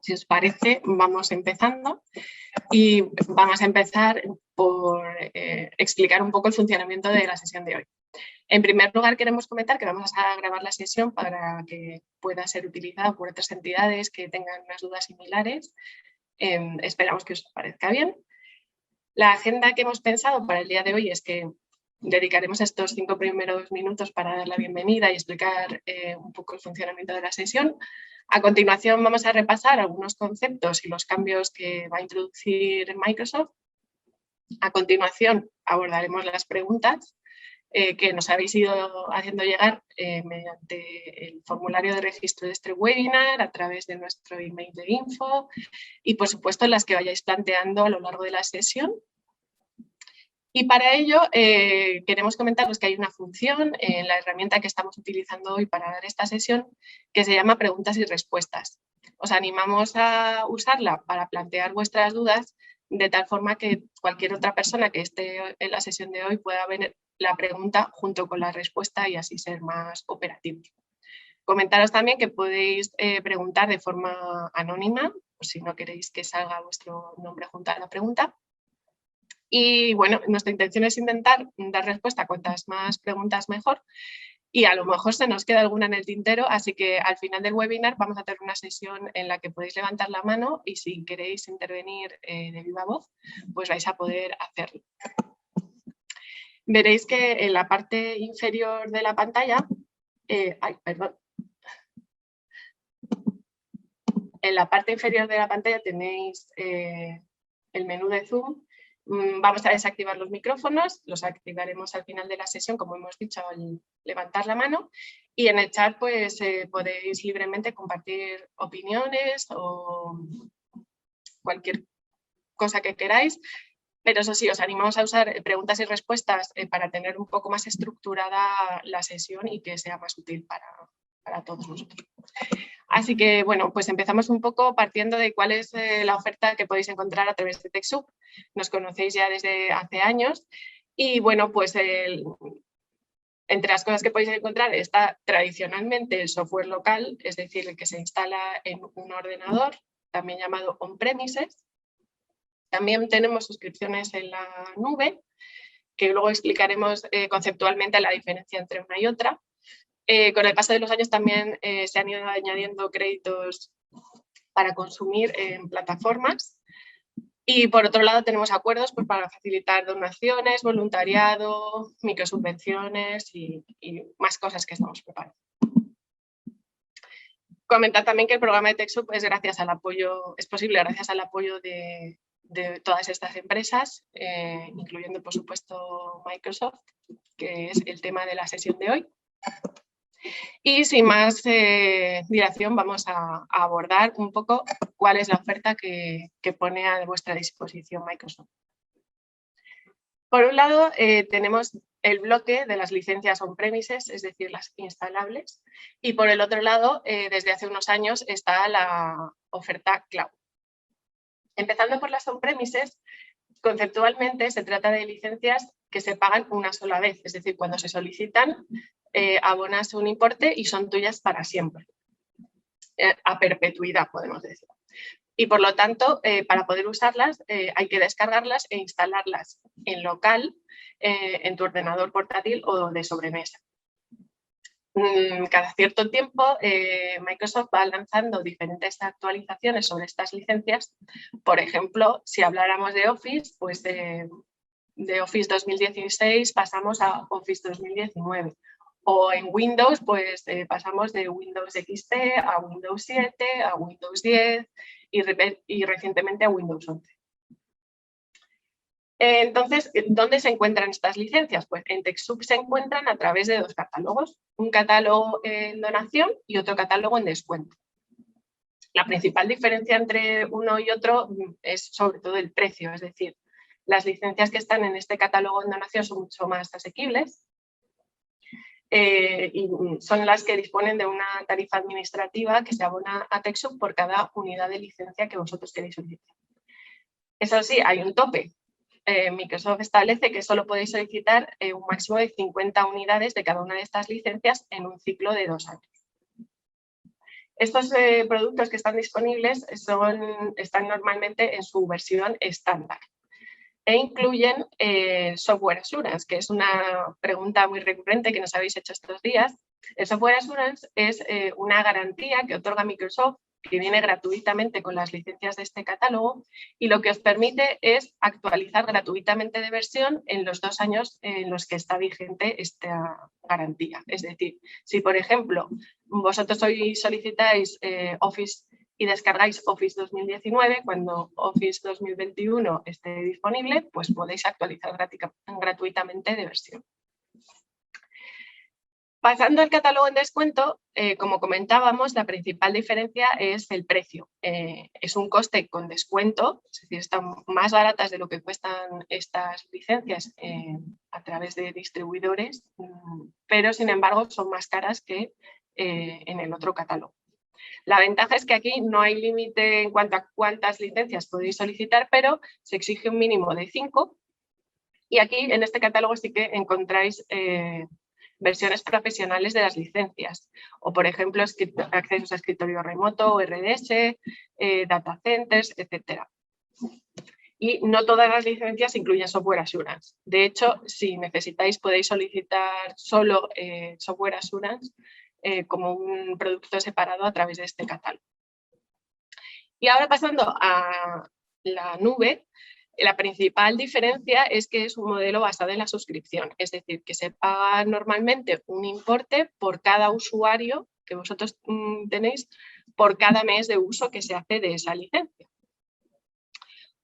Si os parece, vamos empezando y vamos a empezar por explicar un poco el funcionamiento de la sesión de hoy. En primer lugar, queremos comentar que vamos a grabar la sesión para que pueda ser utilizada por otras entidades que tengan unas dudas similares. Esperamos que os parezca bien. La agenda que hemos pensado para el día de hoy es que dedicaremos estos 5 primeros minutos para dar la bienvenida y explicar un poco el funcionamiento de la sesión. A continuación vamos a repasar algunos conceptos y los cambios que va a introducir Microsoft. A continuación abordaremos las preguntas que nos habéis ido haciendo llegar mediante el formulario de registro de este webinar, a través de nuestro email de info y, por supuesto, las que vayáis planteando a lo largo de la sesión. Y para ello queremos comentaros que hay una función en la herramienta que estamos utilizando hoy para dar esta sesión que se llama preguntas y respuestas. Os animamos a usarla para plantear vuestras dudas de tal forma que cualquier otra persona que esté en la sesión de hoy pueda ver la pregunta junto con la respuesta y así ser más operativos. Comentaros también que podéis preguntar de forma anónima, o si no queréis que salga vuestro nombre junto a la pregunta. Y bueno, nuestra intención es intentar dar respuesta a cuantas más preguntas mejor y a lo mejor se nos queda alguna en el tintero, así que al final del webinar vamos a tener una sesión en la que podéis levantar la mano y si queréis intervenir de viva voz, pues vais a poder hacerlo. Veréis que en la parte inferior de la pantalla, en la parte inferior de la pantalla tenéis el menú de Zoom. Vamos a desactivar los micrófonos, los activaremos al final de la sesión, como hemos dicho, al levantar la mano. Y en el chat pues, podéis libremente compartir opiniones o cualquier cosa que queráis. Pero eso sí, os animamos a usar preguntas y respuestas para tener un poco más estructurada la sesión y que sea más útil para todos nosotros. Así que, bueno, pues empezamos un poco partiendo de cuál es la oferta que podéis encontrar a través de TechSoup. Nos conocéis ya desde hace años y, bueno, pues entre las cosas que podéis encontrar está tradicionalmente el software local, es decir, el que se instala en un ordenador, también llamado on-premises. También tenemos suscripciones en la nube, que luego explicaremos conceptualmente la diferencia entre una y otra. Con el paso de los años también se han ido añadiendo créditos para consumir en plataformas. Y por otro lado tenemos acuerdos pues, para facilitar donaciones, voluntariado, microsubvenciones y más cosas que estamos preparando. Comentar también que el programa de TechSoup es posible gracias al apoyo de todas estas empresas, incluyendo por supuesto Microsoft, que es el tema de la sesión de hoy. Y sin más dilación vamos a abordar un poco cuál es la oferta que pone a vuestra disposición Microsoft. Por un lado tenemos el bloque de las licencias on-premises, es decir, las instalables, y por el otro lado, desde hace unos años, está la oferta cloud. Empezando por las on-premises, conceptualmente se trata de licencias que se pagan una sola vez, es decir, cuando se solicitan, abonas un importe y son tuyas para siempre, a perpetuidad podemos decir. Y por lo tanto, para poder usarlas hay que descargarlas e instalarlas en local, en tu ordenador portátil o de sobremesa. Cada cierto tiempo Microsoft va lanzando diferentes actualizaciones sobre estas licencias. Por ejemplo, si habláramos de Office, pues de Office 2016 pasamos a Office 2019. O en Windows, pues pasamos de Windows XP a Windows 7, a Windows 10 y recientemente a Windows 11. Entonces, ¿dónde se encuentran estas licencias? Pues en TechSoup se encuentran a través de dos catálogos, un catálogo en donación y otro catálogo en descuento. La principal diferencia entre uno y otro es sobre todo el precio, es decir, las licencias que están en este catálogo en donación son mucho más asequibles y son las que disponen de una tarifa administrativa que se abona a TechSoup por cada unidad de licencia que vosotros queréis solicitar. Eso sí, hay un tope. Microsoft establece que solo podéis solicitar un máximo de 50 unidades de cada una de estas licencias en un ciclo de 2 años. Estos productos que están disponibles están normalmente en su versión estándar e incluyen Software Assurance, que es una pregunta muy recurrente que nos habéis hecho estos días. El Software Assurance es una garantía que otorga Microsoft, que viene gratuitamente con las licencias de este catálogo, y lo que os permite es actualizar gratuitamente de versión en los 2 años en los que está vigente esta garantía. Es decir, si por ejemplo vosotros hoy solicitáis Office y descargáis Office 2019, cuando Office 2021 esté disponible, pues podéis actualizar gratuitamente de versión. Pasando al catálogo en descuento, como comentábamos, la principal diferencia es el precio. Es un coste con descuento, es decir, están más baratas de lo que cuestan estas licencias a través de distribuidores, pero sin embargo son más caras que en el otro catálogo. La ventaja es que aquí no hay límite en cuanto a cuántas licencias podéis solicitar, pero se exige un mínimo de 5. Y aquí en este catálogo sí que encontráis versiones profesionales de las licencias, o por ejemplo accesos a escritorio remoto, RDS, data centers, etc. Y no todas las licencias incluyen Software Assurance. De hecho, si necesitáis podéis solicitar solo Software Assurance como un producto separado a través de este catálogo. Y ahora pasando a la nube, la principal diferencia es que es un modelo basado en la suscripción, es decir, que se paga normalmente un importe por cada usuario que vosotros tenéis por cada mes de uso que se hace de esa licencia.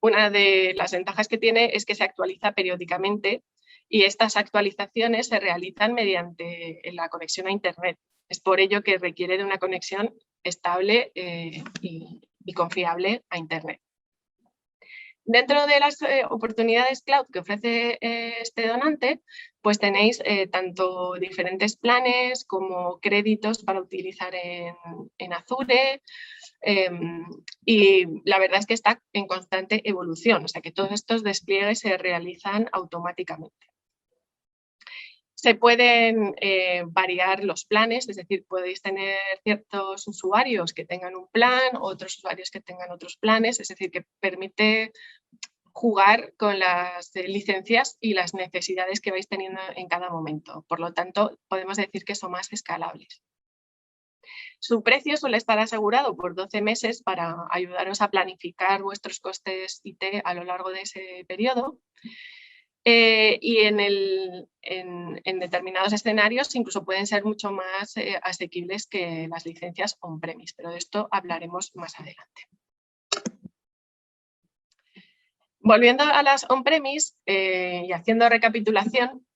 Una de las ventajas que tiene es que se actualiza periódicamente y estas actualizaciones se realizan mediante la conexión a Internet. Es por ello que requiere de una conexión estable y confiable a Internet. Dentro de las oportunidades cloud que ofrece este donante, pues tenéis tanto diferentes planes como créditos para utilizar en Azure, y la verdad es que está en constante evolución, o sea que todos estos despliegues se realizan automáticamente. Se pueden variar los planes, es decir, podéis tener ciertos usuarios que tengan un plan, otros usuarios que tengan otros planes, es decir, que permite jugar con las licencias y las necesidades que vais teniendo en cada momento. Por lo tanto, podemos decir que son más escalables. Su precio suele estar asegurado por 12 meses para ayudaros a planificar vuestros costes IT a lo largo de ese periodo. Y en determinados escenarios incluso pueden ser mucho más asequibles que las licencias on-premise, pero de esto hablaremos más adelante. Volviendo a las on-premise y haciendo recapitulación,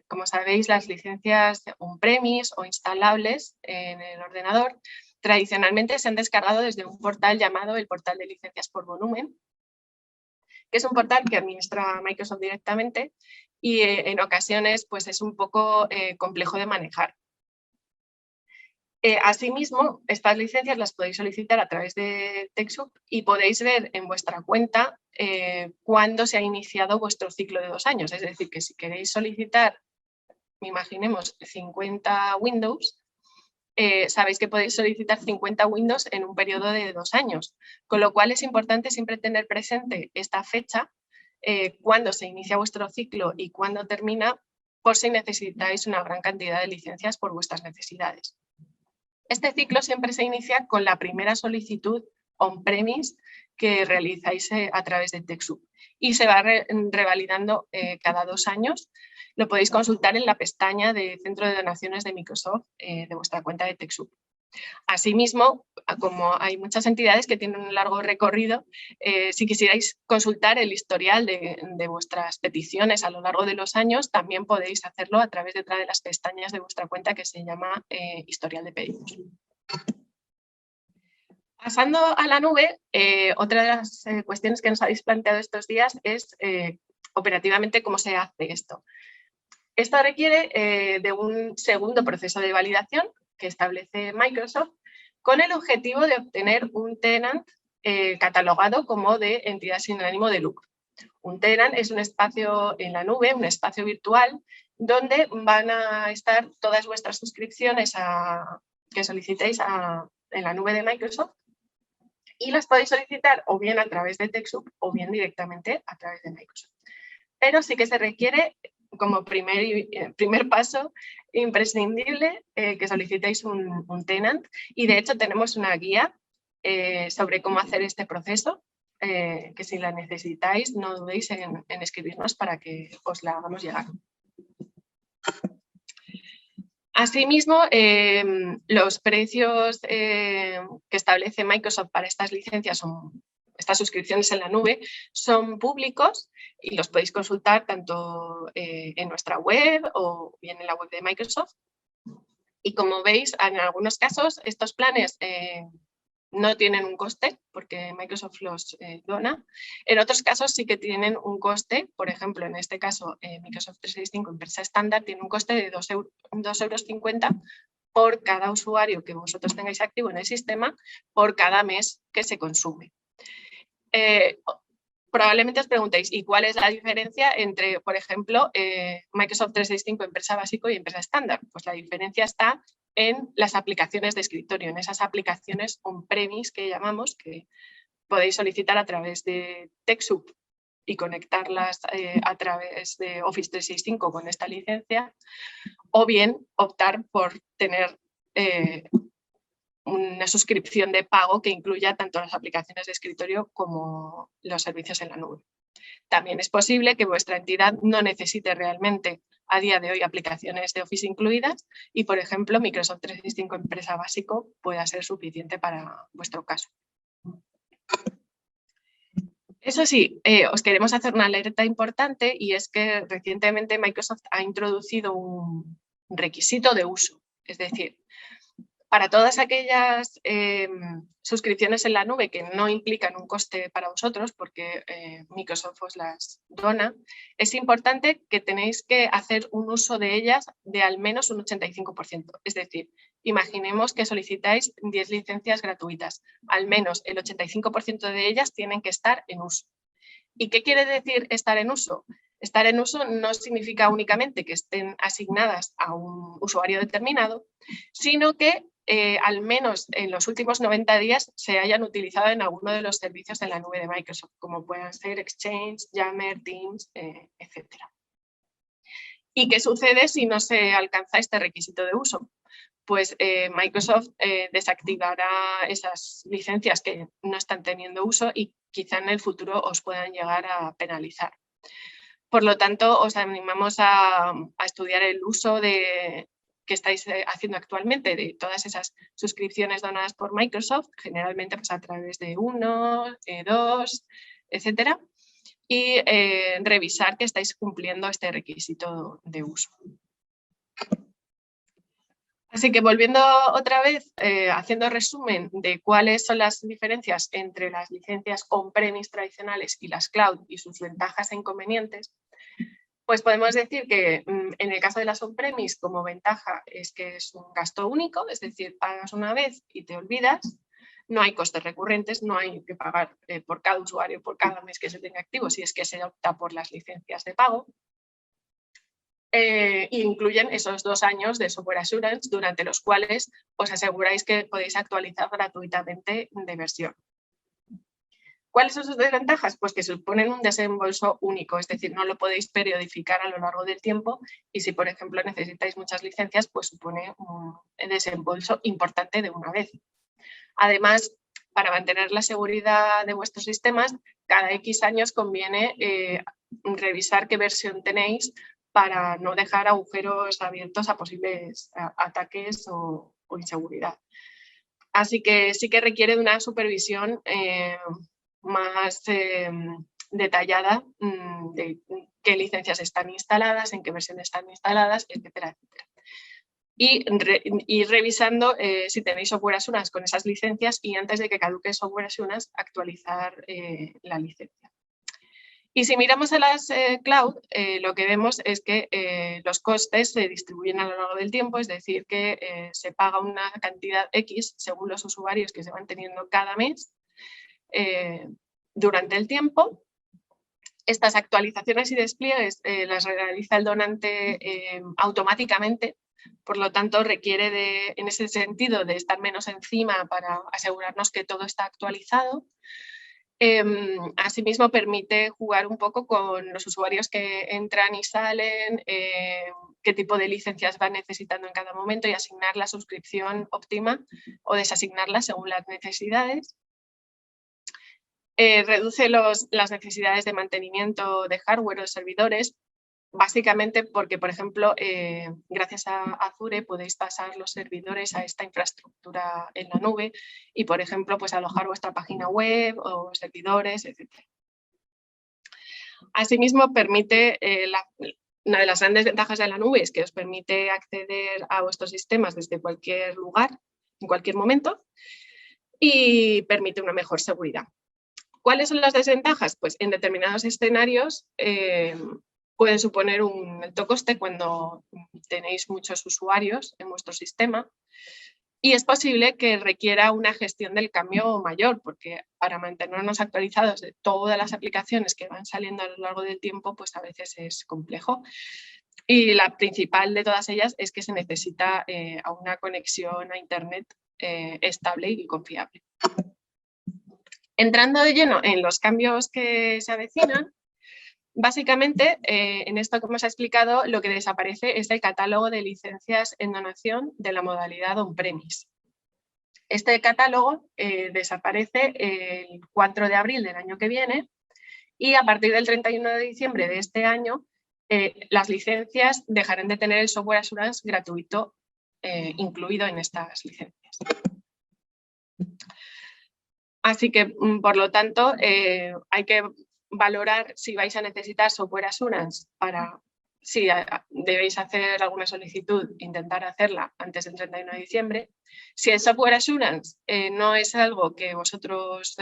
como sabéis, las licencias on-premise o instalables en el ordenador tradicionalmente se han descargado desde un portal llamado el portal de licencias por volumen, que es un portal que administra Microsoft directamente y en ocasiones pues, es un poco complejo de manejar. Asimismo, estas licencias las podéis solicitar a través de TechSoup y podéis ver en vuestra cuenta cuándo se ha iniciado vuestro ciclo de 2 años. Es decir, que si queréis solicitar, imaginemos, 50 Windows, sabéis que podéis solicitar 50 Windows en un periodo de 2 años. Con lo cual es importante siempre tener presente esta fecha, cuándo se inicia vuestro ciclo y cuándo termina, por si necesitáis una gran cantidad de licencias por vuestras necesidades. Este ciclo siempre se inicia con la primera solicitud on-premise que realizáis a través de TechSoup y se va revalidando cada 2 años. Lo podéis consultar en la pestaña de Centro de Donaciones de Microsoft de vuestra cuenta de TechSoup. Asimismo, como hay muchas entidades que tienen un largo recorrido, si quisierais consultar el historial de vuestras peticiones a lo largo de los años, también podéis hacerlo a través de otra de las pestañas de vuestra cuenta que se llama historial de pedidos. Pasando a la nube, otra de las cuestiones que nos habéis planteado estos días es operativamente cómo se hace esto. Esto requiere de un segundo proceso de validación que establece Microsoft con el objetivo de obtener un tenant catalogado como de entidad sin ánimo de lucro. Un tenant es un espacio en la nube, un espacio virtual, donde van a estar todas vuestras suscripciones que solicitéis a en la nube de Microsoft y las podéis solicitar o bien a través de TechSoup o bien directamente a través de Microsoft. Pero sí que se requiere como primer paso imprescindible que solicitéis un tenant y de hecho tenemos una guía sobre cómo hacer este proceso que si la necesitáis no dudéis en escribirnos para que os la hagamos llegar. Asimismo, los precios que establece Microsoft para estas licencias, estas suscripciones en la nube, son públicos y los podéis consultar tanto en nuestra web o bien en la web de Microsoft. Y como veis, en algunos casos estos planes no tienen un coste porque Microsoft los dona. En otros casos sí que tienen un coste, por ejemplo, en este caso Microsoft 365 empresa estándar tiene un coste de 2,50 € por cada usuario que vosotros tengáis activo en el sistema por cada mes que se consume. Probablemente os preguntéis, ¿y cuál es la diferencia entre, por ejemplo, Microsoft 365 empresa básico y empresa estándar? Pues la diferencia está en las aplicaciones de escritorio, en esas aplicaciones on-premise que llamamos, que podéis solicitar a través de TechSoup y conectarlas a través de Office 365 con esta licencia, o bien optar por tener una suscripción de pago que incluya tanto las aplicaciones de escritorio como los servicios en la nube. También es posible que vuestra entidad no necesite realmente a día de hoy aplicaciones de Office incluidas y, por ejemplo, Microsoft 365 empresa básico pueda ser suficiente para vuestro caso. Eso sí, os queremos hacer una alerta importante y es que recientemente Microsoft ha introducido un requisito de uso, es decir, para todas aquellas suscripciones en la nube que no implican un coste para vosotros, porque Microsoft os las dona, es importante que tenéis que hacer un uso de ellas de al menos un 85%. Es decir, imaginemos que solicitáis 10 licencias gratuitas. Al menos el 85% de ellas tienen que estar en uso. ¿Y qué quiere decir estar en uso? Estar en uso no significa únicamente que estén asignadas a un usuario determinado, sino que al menos en los últimos 90 días se hayan utilizado en alguno de los servicios de la nube de Microsoft, como puedan ser Exchange, Yammer, Teams, etc. ¿Y qué sucede si no se alcanza este requisito de uso? Pues Microsoft desactivará esas licencias que no están teniendo uso y quizá en el futuro os puedan llegar a penalizar. Por lo tanto, os animamos a estudiar el uso que estáis haciendo actualmente de todas esas suscripciones donadas por Microsoft, generalmente pues, a través de 1, 2, etcétera, y revisar que estáis cumpliendo este requisito de uso. Así que volviendo otra vez, haciendo resumen de cuáles son las diferencias entre las licencias on-premise tradicionales y las cloud y sus ventajas e inconvenientes, pues podemos decir que en el caso de las on-premise como ventaja es que es un gasto único, es decir, pagas una vez y te olvidas, no hay costes recurrentes, no hay que pagar por cada usuario, por cada mes que se tenga activo, si es que se opta por las licencias de pago. Incluyen esos 2 años de software assurance durante los cuales os aseguráis que podéis actualizar gratuitamente de versión. ¿Cuáles son sus desventajas? Pues que suponen un desembolso único, es decir, no lo podéis periodificar a lo largo del tiempo y si, por ejemplo, necesitáis muchas licencias, pues supone un desembolso importante de una vez. Además, para mantener la seguridad de vuestros sistemas, cada X años conviene revisar qué versión tenéis para no dejar agujeros abiertos a posibles ataques o inseguridad. Así que sí que requiere de una supervisión más detallada de qué licencias están instaladas, en qué versiones están instaladas, etcétera, etcétera. Y revisando si tenéis software assurance con esas licencias y antes de que caduque software assurance actualizar la licencia. Y si miramos a las cloud, lo que vemos es que los costes se distribuyen a lo largo del tiempo, es decir, que se paga una cantidad X según los usuarios que se van teniendo cada mes durante el tiempo. Estas actualizaciones y despliegues las realiza el donante automáticamente, Por lo tanto, requiere en ese sentido de estar menos encima para asegurarnos que todo está actualizado. Asimismo, permite jugar un poco con los usuarios que entran y salen, qué tipo de licencias van necesitando en cada momento y asignar la suscripción óptima o desasignarla según las necesidades. Reduce las necesidades de mantenimiento de hardware o de servidores, básicamente porque, por ejemplo, gracias a Azure podéis pasar los servidores a esta infraestructura en la nube y, por ejemplo, pues alojar vuestra página web o servidores, etc. Asimismo, permite, una de las grandes ventajas de la nube es que os permite acceder a vuestros sistemas desde cualquier lugar, en cualquier momento, y permite una mejor seguridad. ¿Cuáles son las desventajas? Pues en determinados escenarios pueden suponer un alto coste cuando tenéis muchos usuarios en vuestro sistema y es posible que requiera una gestión del cambio mayor, porque para mantenernos actualizados de todas las aplicaciones que van saliendo a lo largo del tiempo, pues a veces es complejo. Y la principal de todas ellas es que se necesita a una conexión a Internet estable y confiable. Entrando de lleno en los cambios que se avecinan, básicamente, en esto que hemos explicado, lo que desaparece es el catálogo de licencias en donación de la modalidad on-premise. Este catálogo desaparece el 4 de abril del año que viene y a partir del 31 de diciembre de este año las licencias dejarán de tener el software assurance gratuito incluido en estas licencias. Así que, por lo tanto, hay que valorar si vais a necesitar software assurance para, si debéis hacer alguna solicitud, intentar hacerla antes del 31 de diciembre. Si el software assurance no es algo que vosotros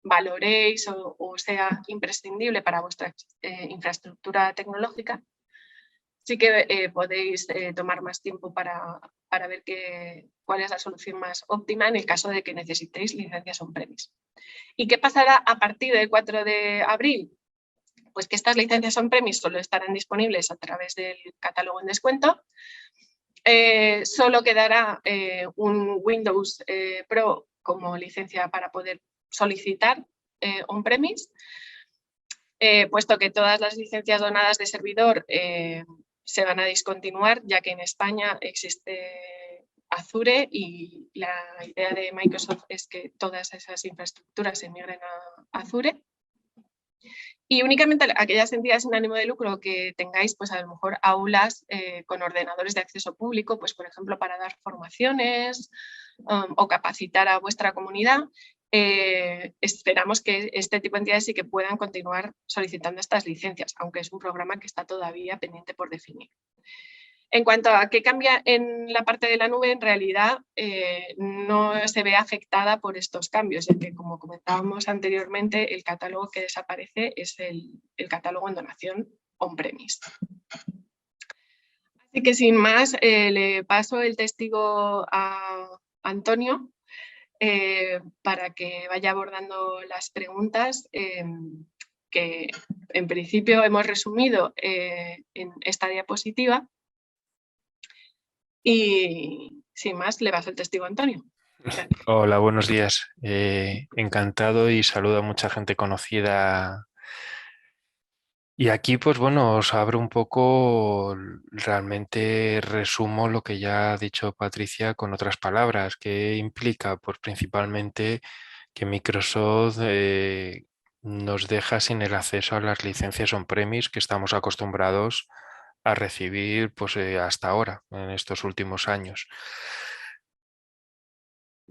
valoréis o sea imprescindible para vuestra infraestructura tecnológica, sí que podéis tomar más tiempo para ver cuál es la solución más óptima en el caso de que necesitéis licencias on-premise. ¿Y qué pasará a partir del 4 de abril? Pues que estas licencias on-premise solo estarán disponibles a través del catálogo en descuento. Solo quedará un Windows Pro como licencia para poder solicitar on-premise, puesto que todas las licencias donadas de servidor se van a discontinuar, ya que en España existe Azure y la idea de Microsoft es que todas esas infraestructuras se migren a Azure. Y únicamente aquellas entidades sin ánimo de lucro que tengáis, pues a lo mejor aulas con ordenadores de acceso público, pues por ejemplo para dar formaciones o capacitar a vuestra comunidad, esperamos que este tipo de entidades sí que puedan continuar solicitando estas licencias, aunque es un programa que está todavía pendiente por definir. En cuanto a qué cambia en la parte de la nube, en realidad no se ve afectada por estos cambios, ya que, como comentábamos anteriormente, el catálogo que desaparece es el catálogo en donación on-premise. Así que, sin más, le paso el testigo a Antonio para que vaya abordando las preguntas que, en principio, hemos resumido en esta diapositiva. Y sin más, le paso el testigo a Antonio. Gracias. Hola, buenos días. Encantado y saludo a mucha gente conocida. Y aquí, pues bueno, os abro un poco, realmente resumo lo que ya ha dicho Patricia con otras palabras. ¿Qué implica? Pues principalmente que Microsoft nos deja sin el acceso a las licencias on-premise que estamos acostumbrados a recibir pues, hasta ahora, en estos últimos años.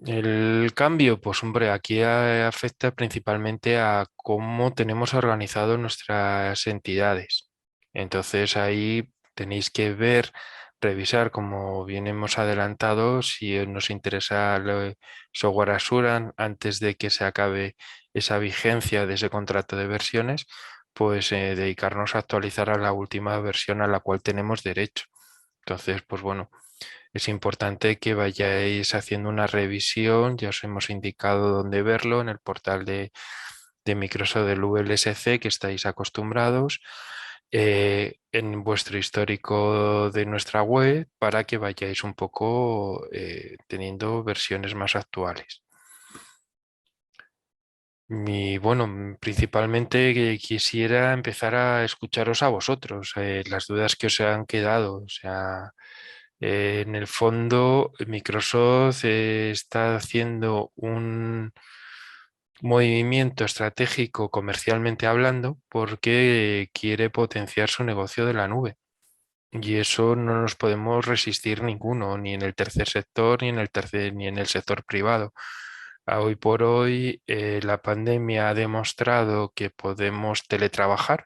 El cambio, pues hombre, aquí afecta principalmente a cómo tenemos organizado nuestras entidades. Entonces ahí tenéis que ver, revisar, como bien hemos adelantado, si nos interesa el software Assurance antes de que se acabe esa vigencia de ese contrato de versiones, pues dedicarnos a actualizar a la última versión a la cual tenemos derecho. Entonces, pues bueno. Es importante que vayáis haciendo una revisión, ya os hemos indicado dónde verlo en el portal de Microsoft del VLSC que estáis acostumbrados en vuestro histórico de nuestra web para que vayáis un poco teniendo versiones más actuales. Y bueno, principalmente que quisiera empezar a escucharos a vosotros, las dudas que os han quedado. O sea, en el fondo, Microsoft está haciendo un movimiento estratégico comercialmente hablando porque quiere potenciar su negocio de la nube. Y eso no nos podemos resistir ninguno, ni en el tercer sector, ni en el sector privado. Hoy por hoy, la pandemia ha demostrado que podemos teletrabajar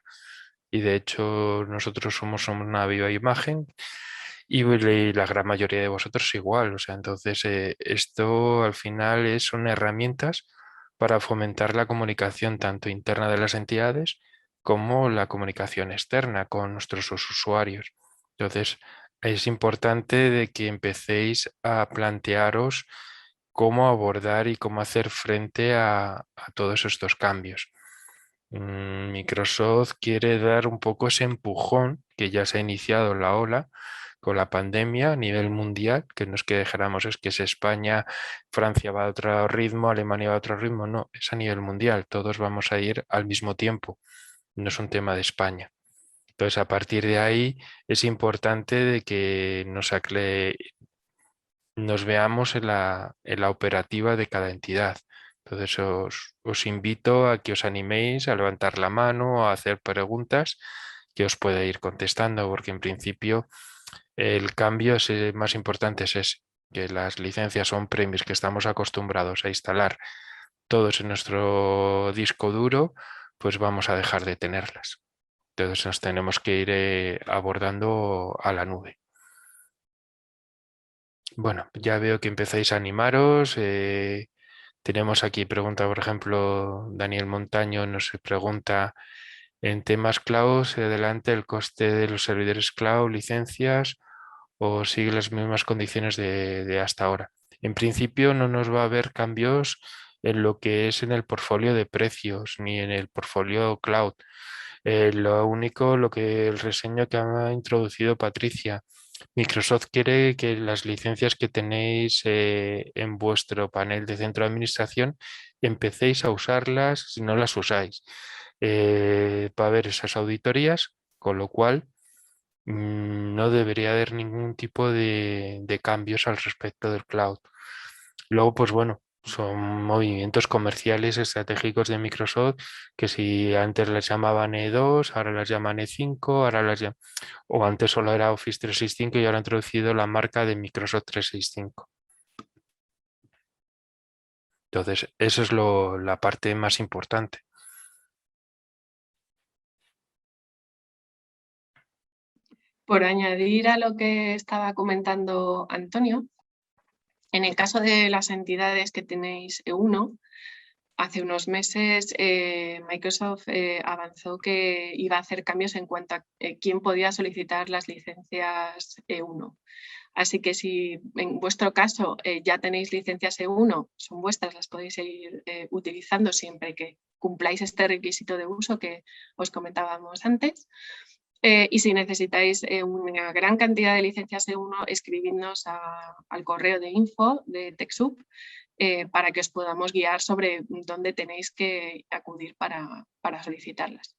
y de hecho nosotros somos una viva imagen y la gran mayoría de vosotros igual. O sea, entonces esto al final son herramientas para fomentar la comunicación tanto interna de las entidades como la comunicación externa con nuestros usuarios. Entonces, es importante de que empecéis a plantearos cómo abordar y cómo hacer frente a todos estos cambios. Microsoft quiere dar un poco ese empujón que ya se ha iniciado la ola con la pandemia a nivel mundial, que no es que dejáramos, es que es España, Francia va a otro ritmo, Alemania va a otro ritmo, no, es a nivel mundial, todos vamos a ir al mismo tiempo, no es un tema de España. Entonces, a partir de ahí es importante de que nos veamos en la operativa de cada entidad. Entonces os invito a que os animéis a levantar la mano, a hacer preguntas que os pueda ir contestando, porque en principio el cambio más importante es ese, que las licencias on-premise que estamos acostumbrados a instalar todos en nuestro disco duro, pues vamos a dejar de tenerlas. Entonces nos tenemos que ir abordando a la nube. Bueno, ya veo que empezáis a animaros. Tenemos aquí pregunta, por ejemplo, Daniel Montaño nos pregunta en temas cloud, ¿se adelante el coste de los servidores cloud, licencias o sigue las mismas condiciones de hasta ahora? En principio no nos va a haber cambios en lo que es en el portfolio de precios ni en el portfolio cloud. Lo único, lo que el reseño que ha introducido Patricia, Microsoft quiere que las licencias que tenéis en vuestro panel de centro de administración empecéis a usarlas si no las usáis. Va a haber esas auditorías, con lo cual no debería haber ningún tipo de cambios al respecto del cloud. Luego, pues bueno, son movimientos comerciales estratégicos de Microsoft que si antes las llamaban E2, ahora las llaman E5, o antes solo era Office 365 y ahora han introducido la marca de Microsoft 365. Entonces, eso es la parte más importante. Por añadir a lo que estaba comentando Antonio, en el caso de las entidades que tenéis E1, hace unos meses Microsoft avanzó que iba a hacer cambios en cuanto a quién podía solicitar las licencias E1. Así que si en vuestro caso ya tenéis licencias E1, son vuestras, las podéis seguir utilizando siempre que cumpláis este requisito de uso que os comentábamos antes. Y si necesitáis una gran cantidad de licencias E1, escribidnos al correo de info de TechSoup para que os podamos guiar sobre dónde tenéis que acudir para solicitarlas.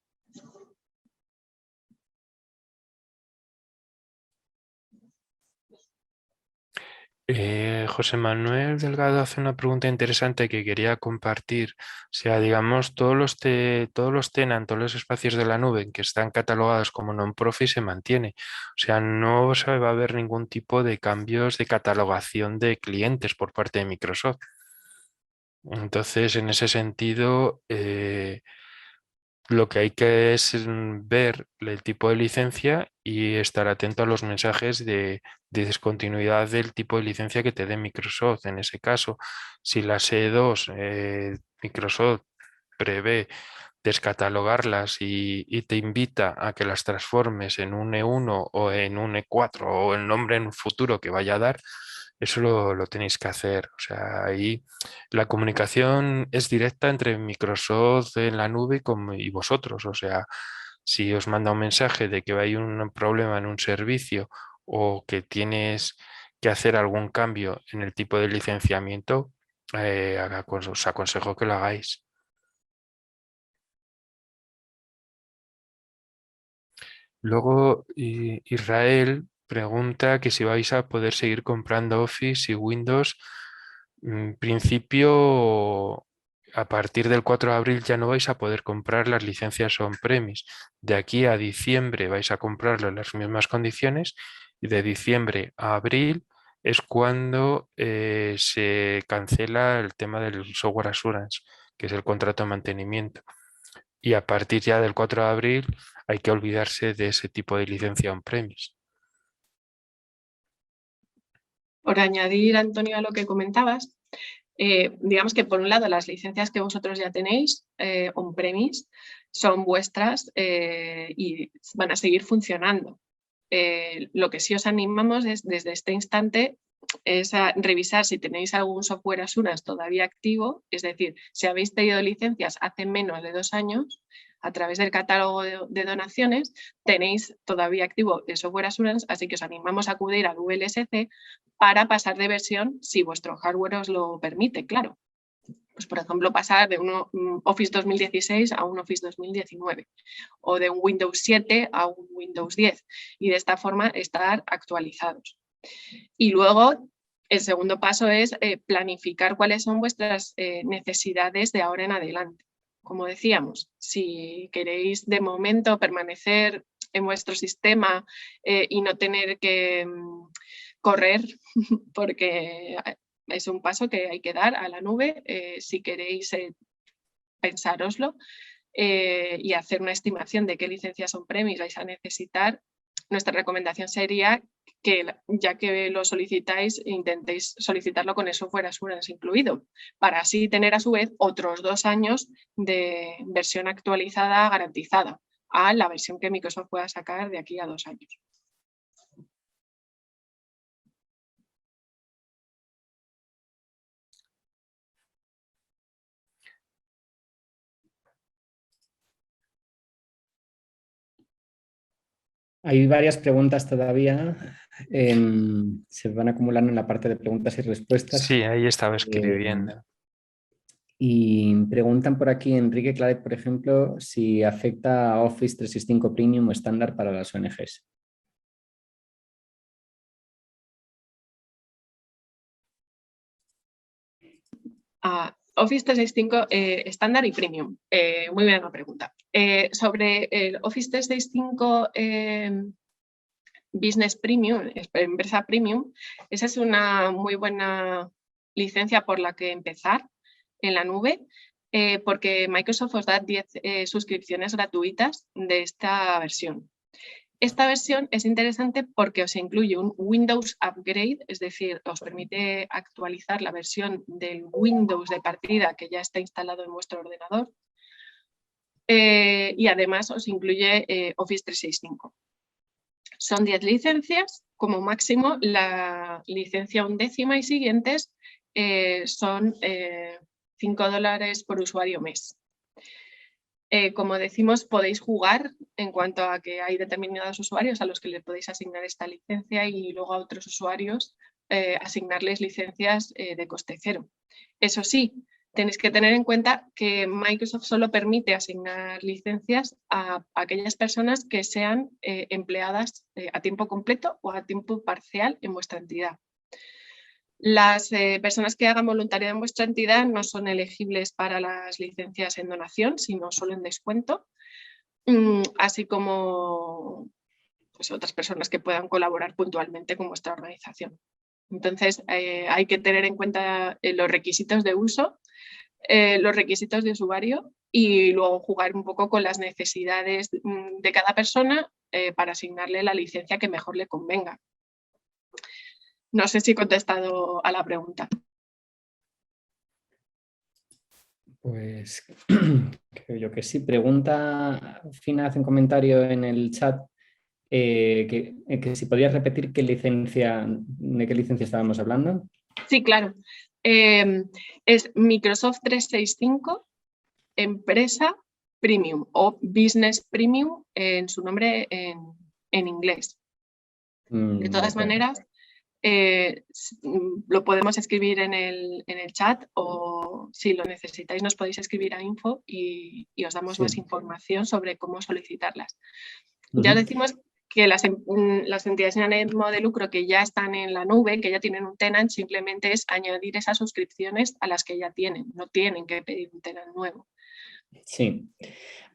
José Manuel Delgado hace una pregunta interesante que quería compartir. O sea, digamos, todos los tenant, todos los espacios de la nube que están catalogados como non-profit se mantiene. O sea, no se va a haber ningún tipo de cambios de catalogación de clientes por parte de Microsoft. Entonces, en ese sentido, lo que hay que es ver el tipo de licencia y estar atento a los mensajes de discontinuidad del tipo de licencia que te dé Microsoft. En ese caso, si las E2, Microsoft prevé descatalogarlas y te invita a que las transformes en un E1 o en un E4 o el nombre en un futuro que vaya a dar, eso lo tenéis que hacer. O sea, ahí la comunicación es directa entre Microsoft en la nube y vosotros. O sea, Si os manda un mensaje de que hay un problema en un servicio o que tienes que hacer algún cambio en el tipo de licenciamiento, os aconsejo que lo hagáis. Luego Israel pregunta que si vais a poder seguir comprando Office y Windows. En principio, a partir del 4 de abril ya no vais a poder comprar las licencias on-premise. De aquí a diciembre vais a comprarlo en las mismas condiciones y de diciembre a abril es cuando se cancela el tema del software assurance, que es el contrato de mantenimiento. Y a partir ya del 4 de abril hay que olvidarse de ese tipo de licencia on-premise. Por añadir, Antonio, a lo que comentabas, digamos que por un lado las licencias que vosotros ya tenéis on-premise son vuestras y van a seguir funcionando. Lo que sí os animamos es desde este instante es a revisar si tenéis algún software assurance todavía activo, es decir, si habéis pedido licencias hace menos de 2 años, a través del catálogo de donaciones, tenéis todavía activo el software assurance, así que os animamos a acudir al VLSC para pasar de versión si vuestro hardware os lo permite, claro. Pues, por ejemplo, pasar de un Office 2016 a un Office 2019 o de un Windows 7 a un Windows 10 y de esta forma estar actualizados. Y luego, el segundo paso es planificar cuáles son vuestras necesidades de ahora en adelante. Como decíamos, si queréis de momento permanecer en vuestro sistema y no tener que correr porque es un paso que hay que dar a la nube, si queréis pensároslo y hacer una estimación de qué licencias on-premise vais a necesitar, nuestra recomendación sería que, ya que lo solicitáis, intentéis solicitarlo con el software assurance incluido, para así tener a su vez otros 2 años de versión actualizada garantizada a la versión que Microsoft pueda sacar de aquí a 2 años. Hay varias preguntas todavía. Se van acumulando en la parte de preguntas y respuestas. Sí, ahí estaba escribiendo. Y preguntan por aquí, Enrique Claret, por ejemplo, si afecta a Office 365 Premium o estándar para las ONGs. Office 365 estándar y premium. Muy bien la pregunta. Sobre el Office 365 Business Premium, empresa Premium, esa es una muy buena licencia por la que empezar en la nube, porque Microsoft os da 10 suscripciones gratuitas de esta versión. Esta versión es interesante porque os incluye un Windows Upgrade, es decir, os permite actualizar la versión del Windows de partida que ya está instalado en vuestro ordenador y además os incluye Office 365. Son 10 licencias, como máximo la licencia 11ª y siguientes son $5 por usuario mes. Como decimos, podéis jugar en cuanto a que hay determinados usuarios a los que le podéis asignar esta licencia y luego a otros usuarios asignarles licencias de coste cero. Eso sí, tenéis que tener en cuenta que Microsoft solo permite asignar licencias a aquellas personas que sean empleadas a tiempo completo o a tiempo parcial en vuestra entidad. Las personas que hagan voluntariado en vuestra entidad no son elegibles para las licencias en donación, sino solo en descuento, así como pues, otras personas que puedan colaborar puntualmente con vuestra organización. Entonces, hay que tener en cuenta los requisitos de uso, los requisitos de usuario y luego jugar un poco con las necesidades de cada persona para asignarle la licencia que mejor le convenga. No sé si he contestado a la pregunta. Pues creo yo que sí. Pregunta, Fina hace un comentario en el chat que si podías repetir de qué licencia estábamos hablando. Sí, claro. Es Microsoft 365, empresa Premium o Business Premium en su nombre en inglés. De todas maneras, lo podemos escribir en el chat, o si lo necesitáis nos podéis escribir a info y os damos más información sobre cómo solicitarlas. Ya decimos que las entidades sin ánimo de lucro que ya están en la nube, que ya tienen un tenant, simplemente es añadir esas suscripciones a las que ya tienen, no tienen que pedir un tenant nuevo. Sí.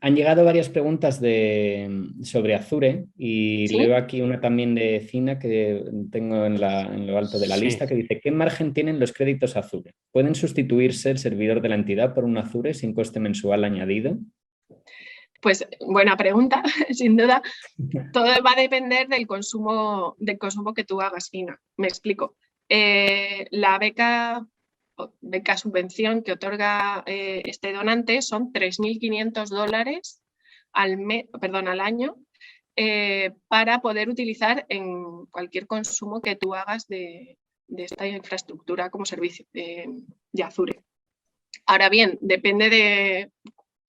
Han llegado varias preguntas sobre Azure y ¿Sí? leo aquí una también de Cina que tengo en lo alto de la lista, que dice: ¿qué margen tienen los créditos Azure? ¿Pueden sustituirse el servidor de la entidad por un Azure sin coste mensual añadido? Pues buena pregunta, sin duda. Todo va a depender del consumo que tú hagas, Fina. Me explico. La beca subvención que otorga este donante son $3.500 al año, para poder utilizar en cualquier consumo que tú hagas de esta infraestructura como servicio de Azure. Ahora bien, depende de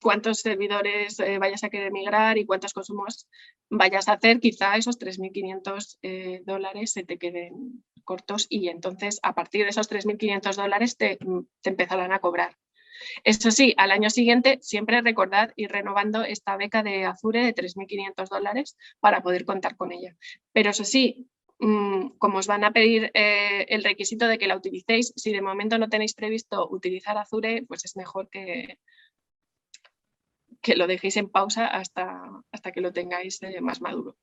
cuántos servidores vayas a querer migrar y cuántos consumos vayas a hacer, quizá esos $3.500 se te queden cortos y entonces a partir de esos $3.500 te empezarán a cobrar. Eso sí, al año siguiente siempre recordad ir renovando esta beca de Azure de $3.500 para poder contar con ella. Pero eso sí, como os van a pedir el requisito de que la utilicéis, si de momento no tenéis previsto utilizar Azure, pues es mejor que lo dejéis en pausa hasta que lo tengáis más maduro.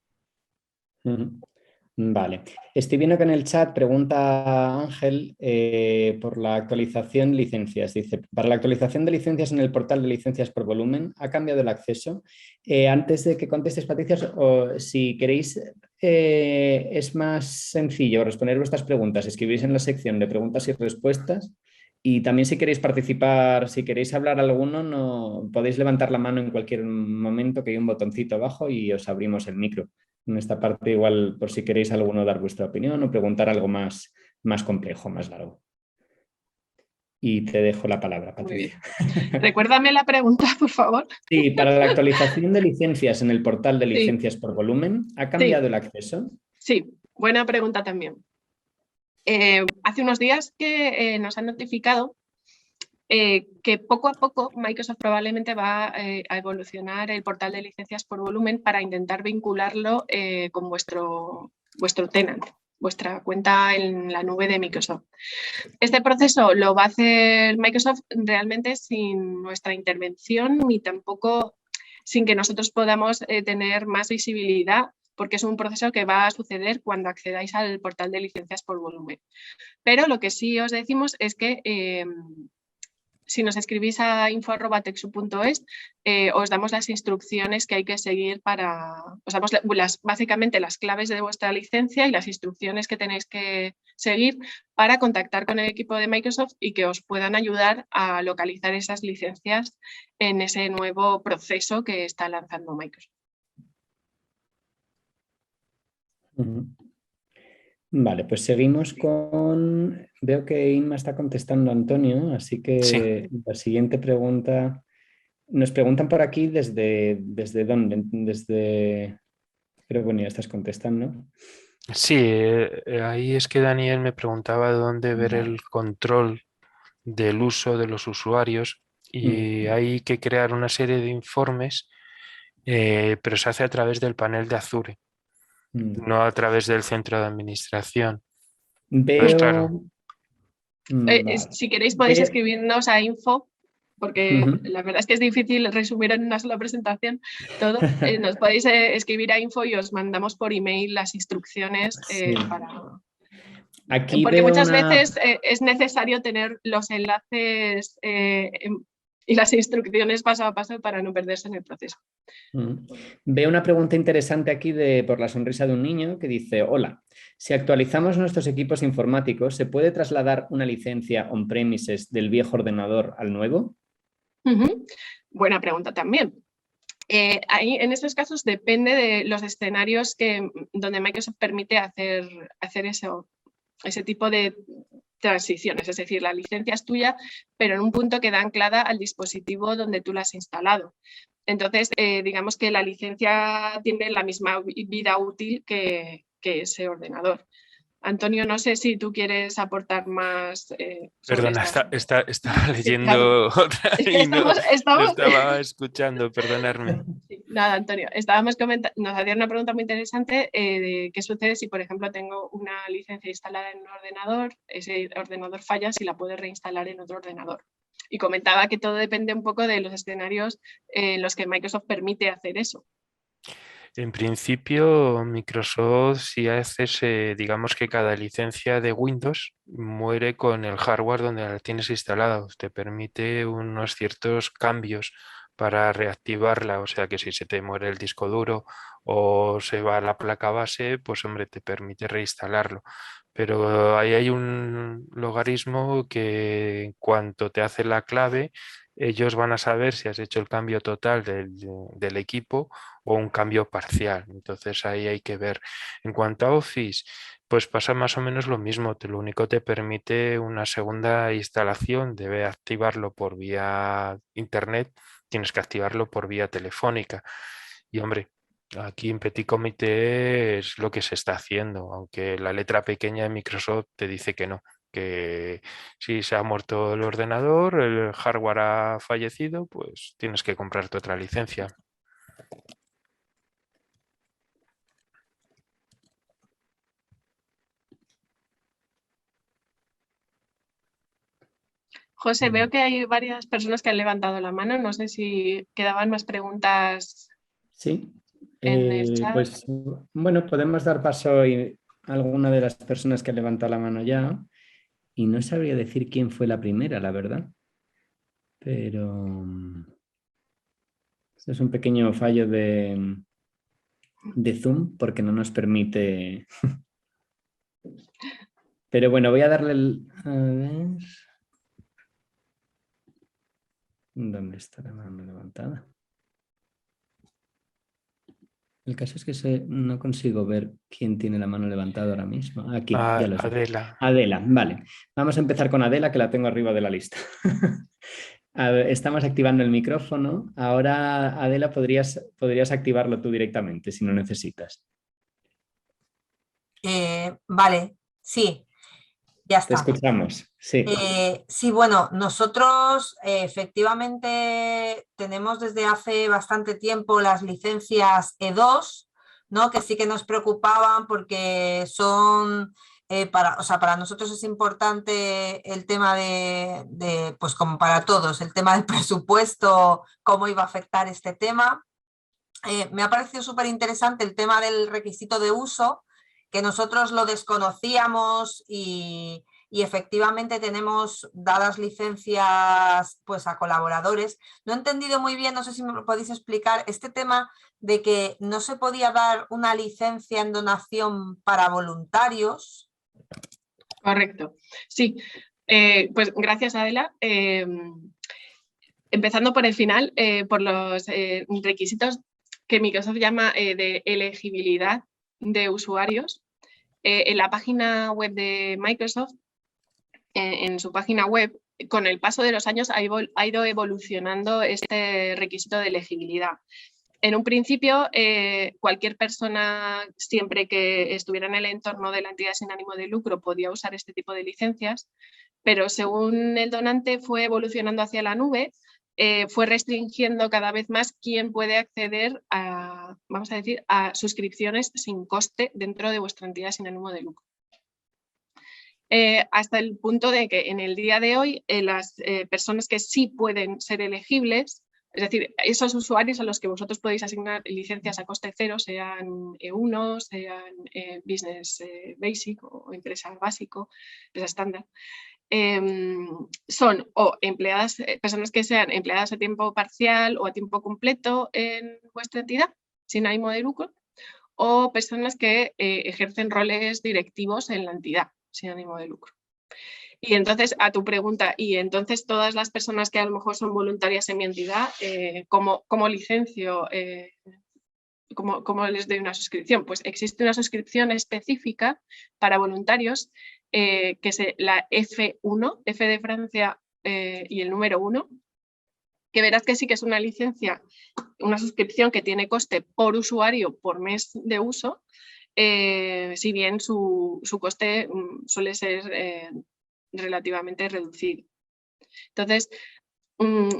Vale. Estoy viendo que en el chat pregunta Ángel por la actualización de licencias. Dice: para la actualización de licencias en el portal de licencias por volumen, ¿ha cambiado el acceso? Antes de que contestes, Patricia, si queréis, es más sencillo responder vuestras preguntas. Escribís en la sección de preguntas y respuestas. Y también si queréis participar, si queréis hablar alguno, podéis levantar la mano en cualquier momento, que hay un botoncito abajo y os abrimos el micro. En esta parte igual, por si queréis alguno dar vuestra opinión o preguntar algo más complejo, más largo. Y te dejo la palabra, Patricia. Muy bien. Recuérdame la pregunta, por favor. Sí, para la actualización de licencias en el portal de licencias por volumen, ¿ha cambiado el acceso? Sí, buena pregunta también. Hace unos días que nos han notificado que poco a poco Microsoft probablemente va a evolucionar el portal de licencias por volumen para intentar vincularlo con vuestro tenant, vuestra cuenta en la nube de Microsoft. Este proceso lo va a hacer Microsoft realmente sin nuestra intervención ni tampoco sin que nosotros podamos tener más visibilidad, porque es un proceso que va a suceder cuando accedáis al portal de licencias por volumen. Pero lo que sí os decimos es que si nos escribís a info@texu.es, os damos las instrucciones que hay que seguir os damos básicamente las claves de vuestra licencia y las instrucciones que tenéis que seguir para contactar con el equipo de Microsoft y que os puedan ayudar a localizar esas licencias en ese nuevo proceso que está lanzando Microsoft. Vale, pues seguimos con... Veo que Inma está contestando a Antonio, así que la siguiente pregunta... Nos preguntan por aquí desde dónde, Creo que bueno, ya estás contestando. Sí, ahí es que Daniel me preguntaba dónde ver el control del uso de los usuarios y hay que crear una serie de informes, pero se hace a través del panel de Azure, no a través del centro de administración. Pues claro. Si queréis podéis escribirnos a info, porque la verdad es que es difícil resumir en una sola presentación todo. Nos podéis escribir a info y os mandamos por email las instrucciones Aquí porque muchas veces es necesario tener los enlaces y las instrucciones paso a paso para no perderse en el proceso. Veo una pregunta interesante aquí por la sonrisa de un niño que dice: hola, si actualizamos nuestros equipos informáticos, ¿se puede trasladar una licencia on-premises del viejo ordenador al nuevo? Buena pregunta también. Ahí, en estos casos depende de los escenarios donde Microsoft permite hacer ese tipo de transiciones, es decir, la licencia es tuya, pero en un punto queda anclada al dispositivo donde tú la has instalado. Entonces, digamos que la licencia tiene la misma vida útil que ese ordenador. Antonio, no sé si tú quieres aportar más sobre Perdona, estaba Sí, claro. leyendo otra Es que y no estamos... estaba escuchando, perdonadme. Sí, nada, Antonio, nos hacían una pregunta muy interesante de qué sucede si, por ejemplo, tengo una licencia instalada en un ordenador, ese ordenador falla, si la puedes reinstalar en otro ordenador. Y comentaba que todo depende un poco de los escenarios en los que Microsoft permite hacer eso. En principio, Microsoft, si haces, digamos que cada licencia de Windows muere con el hardware donde la tienes instalado. Te permite unos ciertos cambios para reactivarla. O sea que si se te muere el disco duro o se va la placa base, pues hombre, te permite reinstalarlo. Pero ahí hay un logaritmo que en cuanto te hace la clave, ellos van a saber si has hecho el cambio total del equipo o un cambio parcial. Entonces ahí hay que ver. En cuanto a Office, pues pasa más o menos lo mismo. Lo único te permite una segunda instalación. Debe activarlo por vía internet. Tienes que activarlo por vía telefónica. Y hombre, aquí en Petit Comité es lo que se está haciendo, aunque la letra pequeña de Microsoft te dice que no, que si se ha muerto el ordenador, el hardware ha fallecido, pues tienes que comprarte otra licencia. José, veo que hay varias personas que han levantado la mano. No sé si quedaban más preguntas Sí, en el chat. pues bueno, podemos dar paso a alguna de las personas que han levantado la mano ya. Y no sabría decir quién fue la primera, la verdad. Pero esto es un pequeño fallo de Zoom porque no nos permite. Pero bueno, voy a darle a ver. ¿Dónde está la mano levantada? El caso es que no consigo ver quién tiene la mano levantada ahora mismo. Aquí, ya lo sé. Adela. Adela, vale. Vamos a empezar con Adela, que la tengo arriba de la lista. A ver, estamos activando el micrófono. Ahora, Adela, podrías activarlo tú directamente si no necesitas. Vale, sí, ya Te está. escuchamos, sí. Sí, bueno, nosotros efectivamente tenemos desde hace bastante tiempo las licencias E2, ¿no? Que sí que nos preocupaban porque son, o sea, para nosotros es importante el tema pues como para todos, el tema del presupuesto, cómo iba a afectar este tema. Me ha parecido súper interesante el tema del requisito de uso, que nosotros lo desconocíamos y efectivamente tenemos dadas licencias pues a colaboradores. No he entendido muy bien, no sé si me lo podéis explicar, este tema de que no se podía dar una licencia en donación para voluntarios. Correcto, sí. Pues gracias, Adela. Empezando por el final, por los requisitos que Microsoft llama de elegibilidad de usuarios. En la página web de Microsoft, en su página web, con el paso de los años ha ido evolucionando este requisito de elegibilidad. En un principio, cualquier persona, siempre que estuviera en el entorno de la entidad sin ánimo de lucro, podía usar este tipo de licencias, pero según el donante fue evolucionando hacia la nube, fue restringiendo cada vez más quién puede acceder a, vamos a decir, a suscripciones sin coste dentro de vuestra entidad sin ánimo de lucro. Hasta el punto de que en el día de hoy las personas que sí pueden ser elegibles, es decir, esos usuarios a los que vosotros podéis asignar licencias a coste cero, sean E1, sean Business Basic o empresa básico, empresa estándar, son o empleadas, personas que sean empleadas a tiempo parcial o a tiempo completo en vuestra entidad, sin ánimo de lucro, o personas que ejercen roles directivos en la entidad, sin ánimo de lucro. Y entonces, a tu pregunta, y entonces todas las personas que a lo mejor son voluntarias en mi entidad, ¿cómo licencio? ¿Cómo les doy una suscripción? Pues existe una suscripción específica para voluntarios, que es la F1, F de Francia y el número 1, que verás que sí que es una licencia, una suscripción que tiene coste por usuario por mes de uso, si bien su coste suele ser relativamente reducido. Entonces,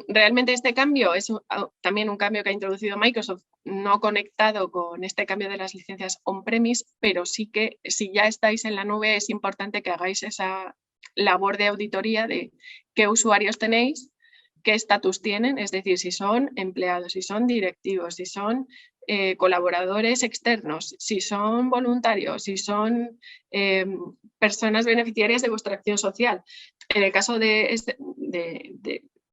realmente este cambio es también un cambio que ha introducido Microsoft, no conectado con este cambio de las licencias on-premise, pero sí que si ya estáis en la nube es importante que hagáis esa labor de auditoría de qué usuarios tenéis, qué estatus tienen, es decir, si son empleados, si son directivos, si son colaboradores externos, si son voluntarios, si son personas beneficiarias de vuestra acción social. En el caso de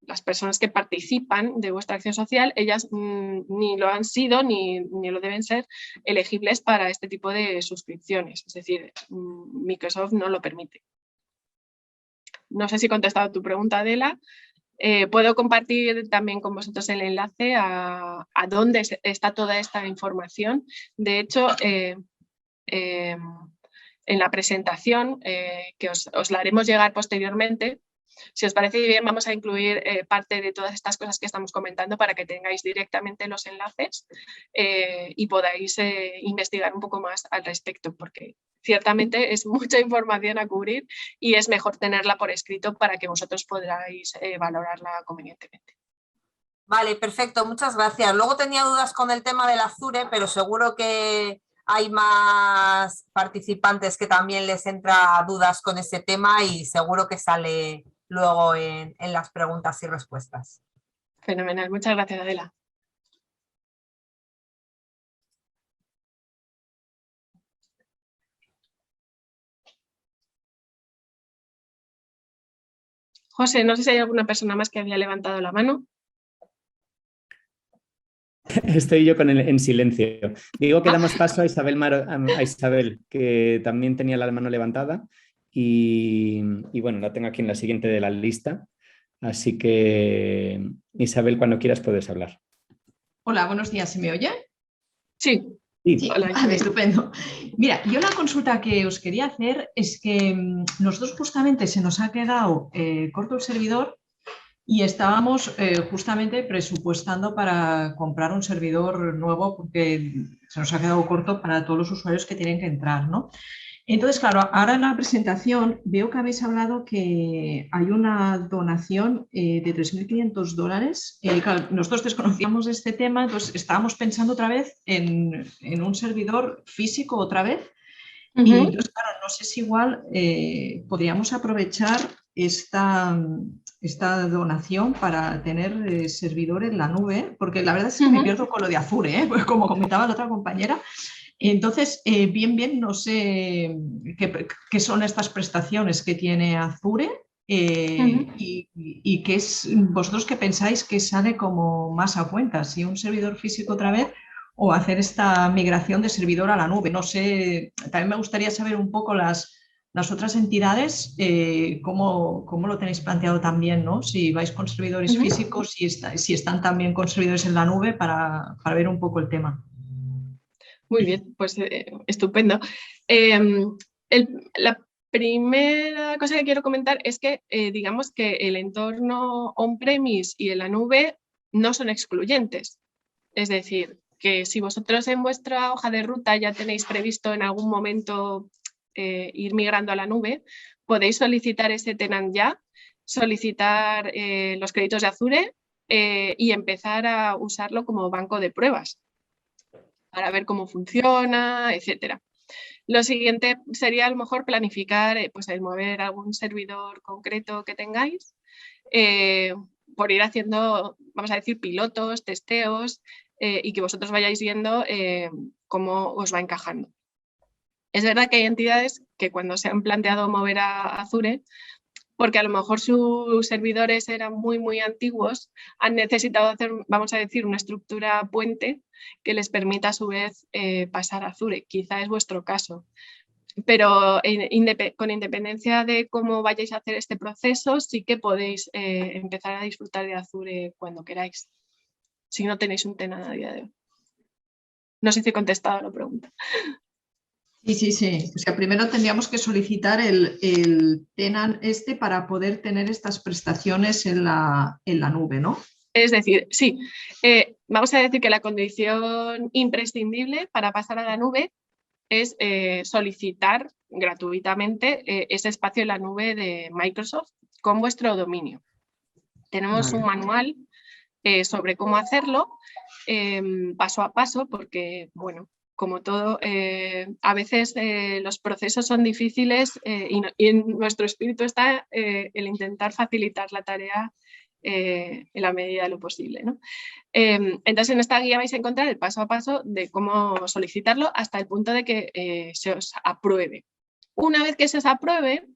las personas que participan de vuestra acción social, ellas ni lo han sido ni lo deben ser elegibles para este tipo de suscripciones. Es decir, Microsoft no lo permite. No sé si he contestado tu pregunta, Adela. Puedo compartir también con vosotros el enlace a dónde está toda esta información. De hecho, en la presentación, que os la haremos llegar posteriormente, si os parece bien, vamos a incluir parte de todas estas cosas que estamos comentando para que tengáis directamente los enlaces y podáis investigar un poco más al respecto, porque ciertamente es mucha información a cubrir y es mejor tenerla por escrito para que vosotros podáis valorarla convenientemente. Vale, perfecto, muchas gracias. Luego tenía dudas con el tema del Azure, pero seguro que hay más participantes que también les entra dudas con ese tema y seguro que sale luego en las preguntas y respuestas. Fenomenal, muchas gracias, Adela. José, no sé si hay alguna persona más que había levantado la mano. Estoy yo en silencio. Digo que damos paso a Isabel, que también tenía la mano levantada y bueno, la tengo aquí en la siguiente de la lista. Así que, Isabel, cuando quieras puedes hablar. Hola, buenos días. ¿Se me oye? Sí. Sí, Hola. vale, estupendo. Mira, yo la consulta que os quería hacer es que nosotros justamente se nos ha quedado corto el servidor y estábamos justamente presupuestando para comprar un servidor nuevo porque se nos ha quedado corto para todos los usuarios que tienen que entrar, ¿no? Entonces, claro, ahora en la presentación veo que habéis hablado que hay una donación de $3.500. Claro, nosotros desconocíamos este tema, entonces estábamos pensando otra vez en un servidor físico otra vez. Y entonces, claro, no sé si igual podríamos aprovechar esta donación para tener servidor en la nube, porque la verdad es que me pierdo con lo de Azure, pues como comentaba la otra compañera. Entonces, bien, no sé qué son estas prestaciones que tiene Azure y qué es, vosotros qué pensáis que sale como más a cuenta, si un servidor físico otra vez o hacer esta migración de servidor a la nube. No sé, también me gustaría saber un poco las otras entidades, cómo lo tenéis planteado también, ¿no? Si vais con servidores físicos, si están también con servidores en la nube para ver un poco el tema. Muy bien, pues estupendo. La primera cosa que quiero comentar es que digamos que el entorno on-premise y en la nube no son excluyentes. Es decir, que si vosotros en vuestra hoja de ruta ya tenéis previsto en algún momento ir migrando a la nube, podéis solicitar ese tenant ya, solicitar los créditos de Azure y empezar a usarlo como banco de pruebas para ver cómo funciona, etc. Lo siguiente sería a lo mejor planificar pues, el mover algún servidor concreto que tengáis por ir haciendo, vamos a decir, pilotos, testeos y que vosotros vayáis viendo cómo os va encajando. Es verdad que hay entidades que cuando se han planteado mover a Azure, porque a lo mejor sus servidores eran muy antiguos, han necesitado hacer, vamos a decir, una estructura puente que les permita a su vez pasar a Azure. Quizá es vuestro caso. Pero con independencia de cómo vayáis a hacer este proceso, sí que podéis empezar a disfrutar de Azure cuando queráis, si no tenéis un tenant a día de hoy. No sé si he contestado a la pregunta. Sí. O sea, primero tendríamos que solicitar el tenant para poder tener estas prestaciones en la nube, ¿no? Es decir, sí, vamos a decir que la condición imprescindible para pasar a la nube es solicitar gratuitamente ese espacio en la nube de Microsoft con vuestro dominio. Tenemos un manual sobre cómo hacerlo paso a paso porque, bueno, como todo, a veces los procesos son difíciles y en nuestro espíritu está el intentar facilitar la tarea en la medida de lo posible, ¿no? Entonces, en esta guía vais a encontrar el paso a paso de cómo solicitarlo hasta el punto de que se os apruebe. Una vez que se os apruebe,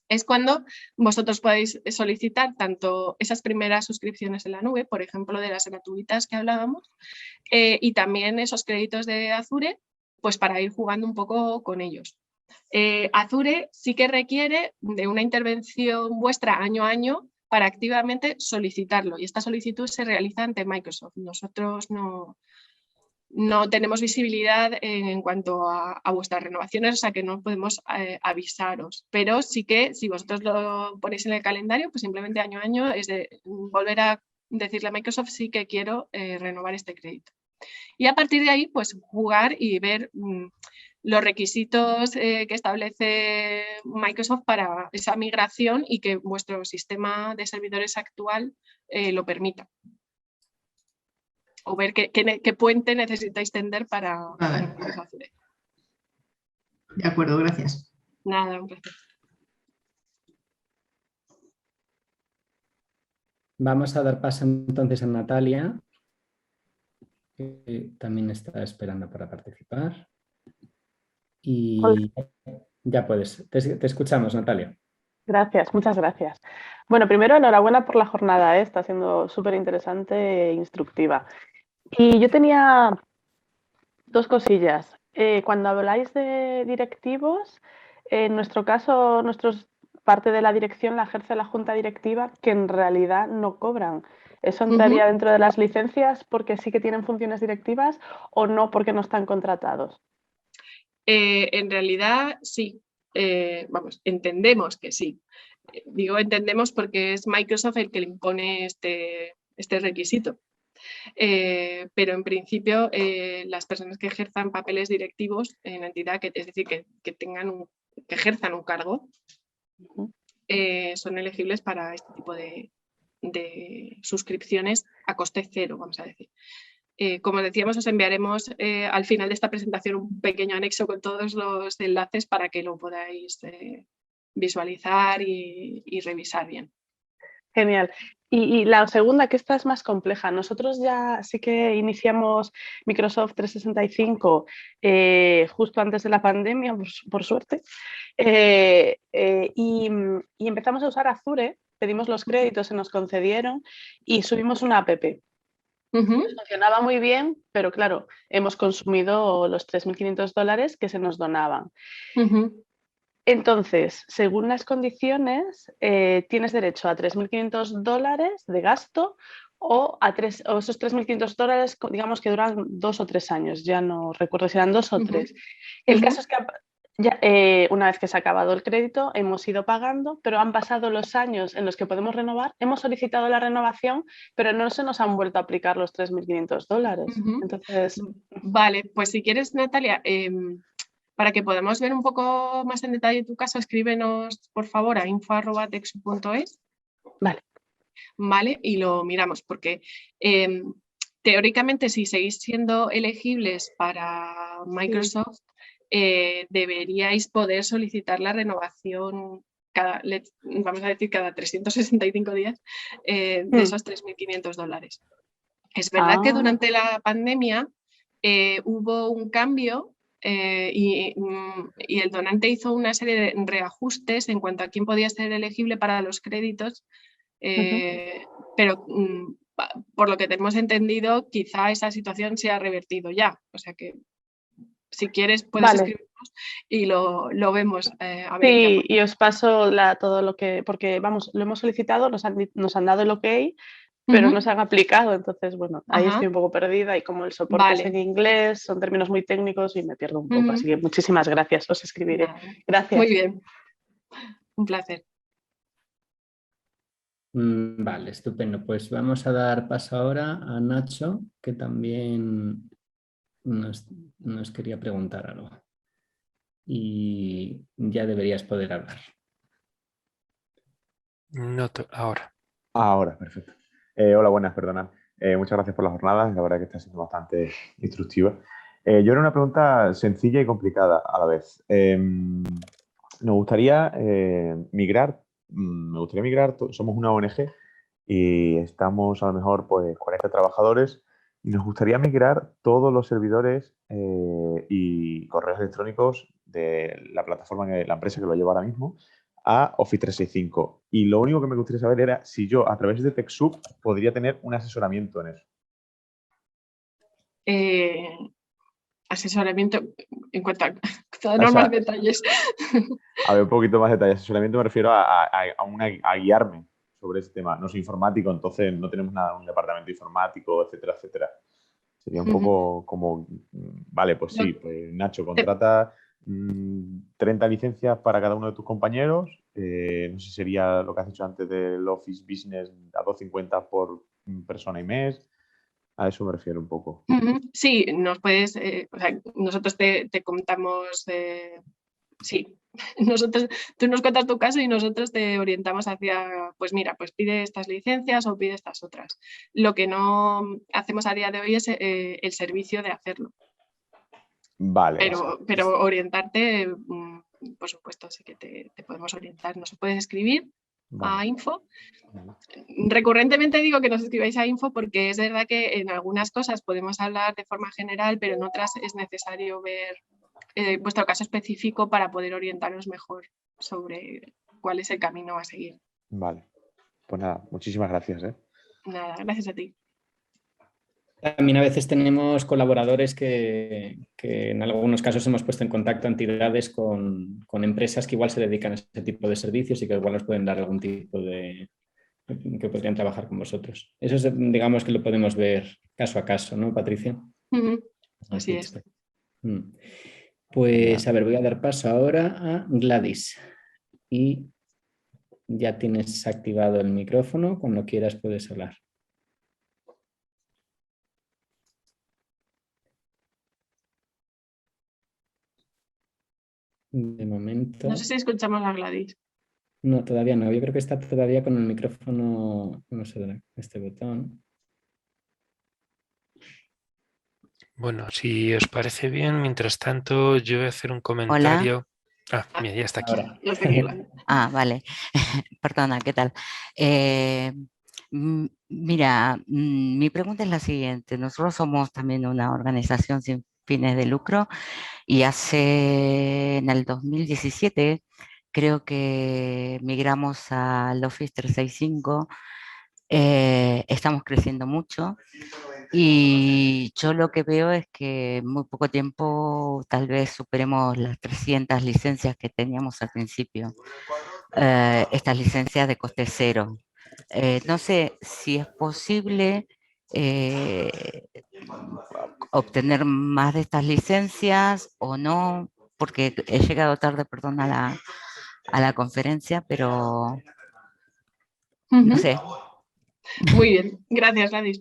es cuando vosotros podéis solicitar tanto esas primeras suscripciones en la nube, por ejemplo, de las gratuitas que hablábamos, y también esos créditos de Azure, pues para ir jugando un poco con ellos. Azure sí que requiere de una intervención vuestra año a año para activamente solicitarlo y esta solicitud se realiza ante Microsoft. Nosotros no tenemos visibilidad en cuanto a vuestras renovaciones, o sea que no podemos avisaros, pero sí que si vosotros lo ponéis en el calendario, pues simplemente año a año es de volver a decirle a Microsoft sí que quiero renovar este crédito. Y a partir de ahí, pues jugar y ver los requisitos que establece Microsoft para esa migración y que vuestro sistema de servidores actual lo permita. O ver qué puente necesitáis tender para hacer. De acuerdo, gracias. Nada, un placer. Vamos a dar paso entonces a Natalia, que también está esperando para participar. Y ya puedes, te escuchamos, Natalia. Gracias, muchas gracias. Bueno, primero, enhorabuena por la jornada, está siendo súper interesante e instructiva. Y yo tenía dos cosillas. Cuando habláis de directivos, en nuestro caso, parte de la dirección la ejerce la junta directiva, que en realidad no cobran. ¿Eso entraría dentro de las licencias porque sí que tienen funciones directivas o no porque no están contratados? En realidad sí, vamos, entendemos que sí. Digo entendemos porque es Microsoft el que le impone este requisito. Pero en principio las personas que ejerzan papeles directivos en la entidad, es decir, que ejerzan un cargo, son elegibles para este tipo de suscripciones a coste cero, vamos a decir. Como decíamos, os enviaremos al final de esta presentación un pequeño anexo con todos los enlaces para que lo podáis visualizar y revisar bien. Genial. Y la segunda, que esta es más compleja. Nosotros ya sí que iniciamos Microsoft 365 justo antes de la pandemia, por suerte, y empezamos a usar Azure, pedimos los créditos, se nos concedieron y subimos una app. Funcionaba muy bien, pero claro, hemos consumido los $3.500 que se nos donaban. Entonces, según las condiciones, tienes derecho a $3.500 de gasto o esos $3.500, digamos que duran 2 o 3 años, ya no recuerdo si eran 2 o 3. El caso es que ya, una vez que se ha acabado el crédito, hemos ido pagando, pero han pasado los años en los que podemos renovar, hemos solicitado la renovación, pero no se nos han vuelto a aplicar los $3.500. Entonces... Vale, pues si quieres, Natalia, para que podamos ver un poco más en detalle tu caso, escríbenos por favor a info@texu.es. Vale. Vale, y lo miramos, porque teóricamente si seguís siendo elegibles para Microsoft, deberíais poder solicitar la renovación vamos a decir cada 365 días de esos $3.500. Es verdad que durante la pandemia hubo un cambio y el donante hizo una serie de reajustes en cuanto a quién podía ser elegible para los créditos, pero por lo que tenemos entendido, quizá esa situación se ha revertido ya. O sea que si quieres puedes escribirnos y lo vemos. A ver, sí, y os paso todo lo que, porque vamos, lo hemos solicitado, nos han dado el ok, pero no se han aplicado, entonces bueno, ahí estoy un poco perdida y como el soporte es en inglés, son términos muy técnicos y me pierdo un poco, así que muchísimas gracias, os escribiré. Gracias. Muy bien, un placer. Vale, estupendo. Pues vamos a dar paso ahora a Nacho, que también nos quería preguntar algo. Y ya deberías poder hablar. Ahora. Ahora, perfecto. Hola, buenas, perdonad. Muchas gracias por la jornada, la verdad que está siendo bastante instructiva. Yo era una pregunta sencilla y complicada a la vez. Nos gustaría migrar, somos una ONG y estamos a lo mejor pues 40 trabajadores y nos gustaría migrar todos los servidores y correos electrónicos de la plataforma, la empresa que lo lleva ahora mismo, a Office 365. Y lo único que me gustaría saber era si yo, a través de TechSoup, podría tener un asesoramiento en eso. Asesoramiento en cuanto a todos O los sea, más detalles. A ver, un poquito más de detalle. Asesoramiento me refiero a guiarme sobre ese tema. No soy informático, entonces no tenemos nada, un departamento informático, etcétera, etcétera. Sería un poco como, vale, pues sí, pues Nacho, contrata 30 licencias para cada uno de tus compañeros. No sé si sería lo que has dicho antes del Office Business a 250 por persona y mes. A eso me refiero un poco. Sí, nos puedes, o sea, nosotros te contamos, sí, tú nos cuentas tu caso y nosotros te orientamos hacia, pues mira, pues pide estas licencias o pide estas otras. Lo que no hacemos a día de hoy es el servicio de hacerlo. Vale. Pero orientarte, por supuesto, sí que te podemos orientar. Nos puedes escribir a info. Recurrentemente digo que nos escribáis a info porque es verdad que en algunas cosas podemos hablar de forma general, pero en otras es necesario ver vuestro caso específico para poder orientaros mejor sobre cuál es el camino a seguir. Vale. Pues nada, muchísimas gracias. Nada, gracias a ti. También a veces tenemos colaboradores que en algunos casos hemos puesto en contacto a entidades con empresas que igual se dedican a ese tipo de servicios y que igual nos pueden dar algún tipo de... que podrían trabajar con vosotros. Eso es, digamos que lo podemos ver caso a caso, ¿no, Patricia? Así es. Pues a ver, voy a dar paso ahora a Gladys. Y ya tienes activado el micrófono, cuando quieras puedes hablar. De momento... No sé si escuchamos a Gladys. No, todavía no. Yo creo que está todavía con el micrófono, no sé, este botón. Bueno, si os parece bien, mientras tanto yo voy a hacer un comentario. Hola. Mira, ya está aquí. Vale. Perdona, ¿qué tal? Mira, mi pregunta es la siguiente. Nosotros somos también una organización sin fines de lucro y en el 2017 creo que migramos al Office 365. Estamos creciendo mucho y yo lo que veo es que en muy poco tiempo tal vez superemos las 300 licencias que teníamos al principio. Estas licencias de coste cero. No sé si es posible obtener más de estas licencias o no, porque he llegado tarde, perdón, a la conferencia, pero no sé. Muy bien, gracias, Gladys.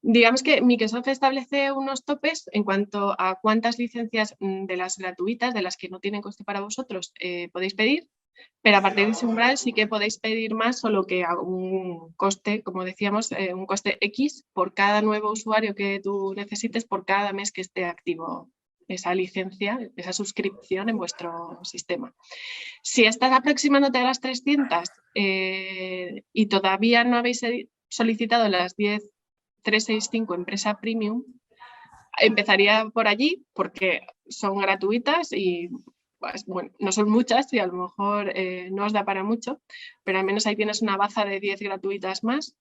Digamos que Microsoft establece unos topes en cuanto a cuántas licencias de las gratuitas, de las que no tienen coste para vosotros, podéis pedir, pero a partir de ese umbral sí que podéis pedir más, solo que a un coste, como decíamos, un coste X por cada nuevo usuario que tú necesites, por cada mes que esté activo esa licencia, esa suscripción en vuestro sistema. Si estás aproximándote a las 300 y todavía no habéis solicitado las 10.365 empresa premium, empezaría por allí porque son gratuitas y pues, bueno, no son muchas y a lo mejor no os da para mucho, pero al menos ahí tienes una baza de 10 gratuitas más.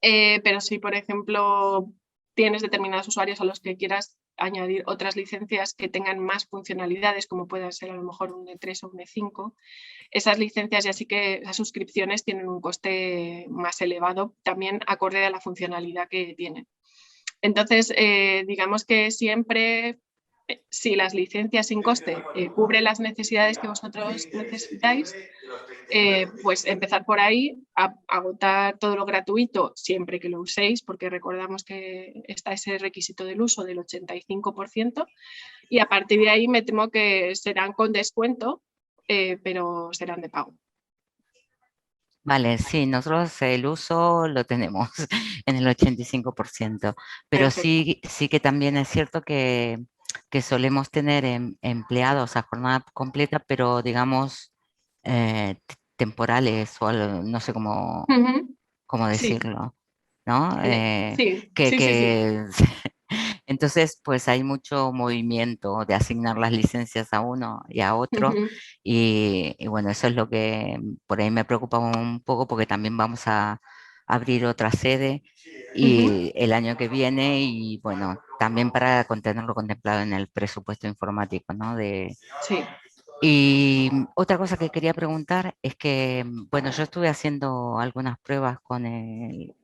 Pero si, por ejemplo, tienes determinados usuarios a los que quieras añadir otras licencias que tengan más funcionalidades, como pueda ser a lo mejor un E3 o un E5, esas licencias ya sí que, esas suscripciones tienen un coste más elevado, también acorde a la funcionalidad que tienen. Entonces, digamos que siempre si las licencias sin coste cubren las necesidades que vosotros necesitáis, pues empezar por ahí, agotar todo lo gratuito siempre que lo uséis, porque recordamos que está ese requisito del uso del 85%, y a partir de ahí me temo que serán con descuento, pero serán de pago. Vale, sí, nosotros el uso lo tenemos en el 85%, pero Perfecto. sí que también es cierto que solemos tener empleados a jornada completa, pero digamos temporales o no sé cómo Sí, decirlo, ¿no? sí. Que entonces pues hay mucho movimiento de asignar las licencias a uno y a otro y bueno, eso es lo que por ahí me preocupa un poco porque también vamos a abrir otra sede y el año que viene y bueno, también para tenerlo contemplado en el presupuesto informático, ¿no? Sí. Y otra cosa que quería preguntar es que, bueno, yo estuve haciendo algunas pruebas con el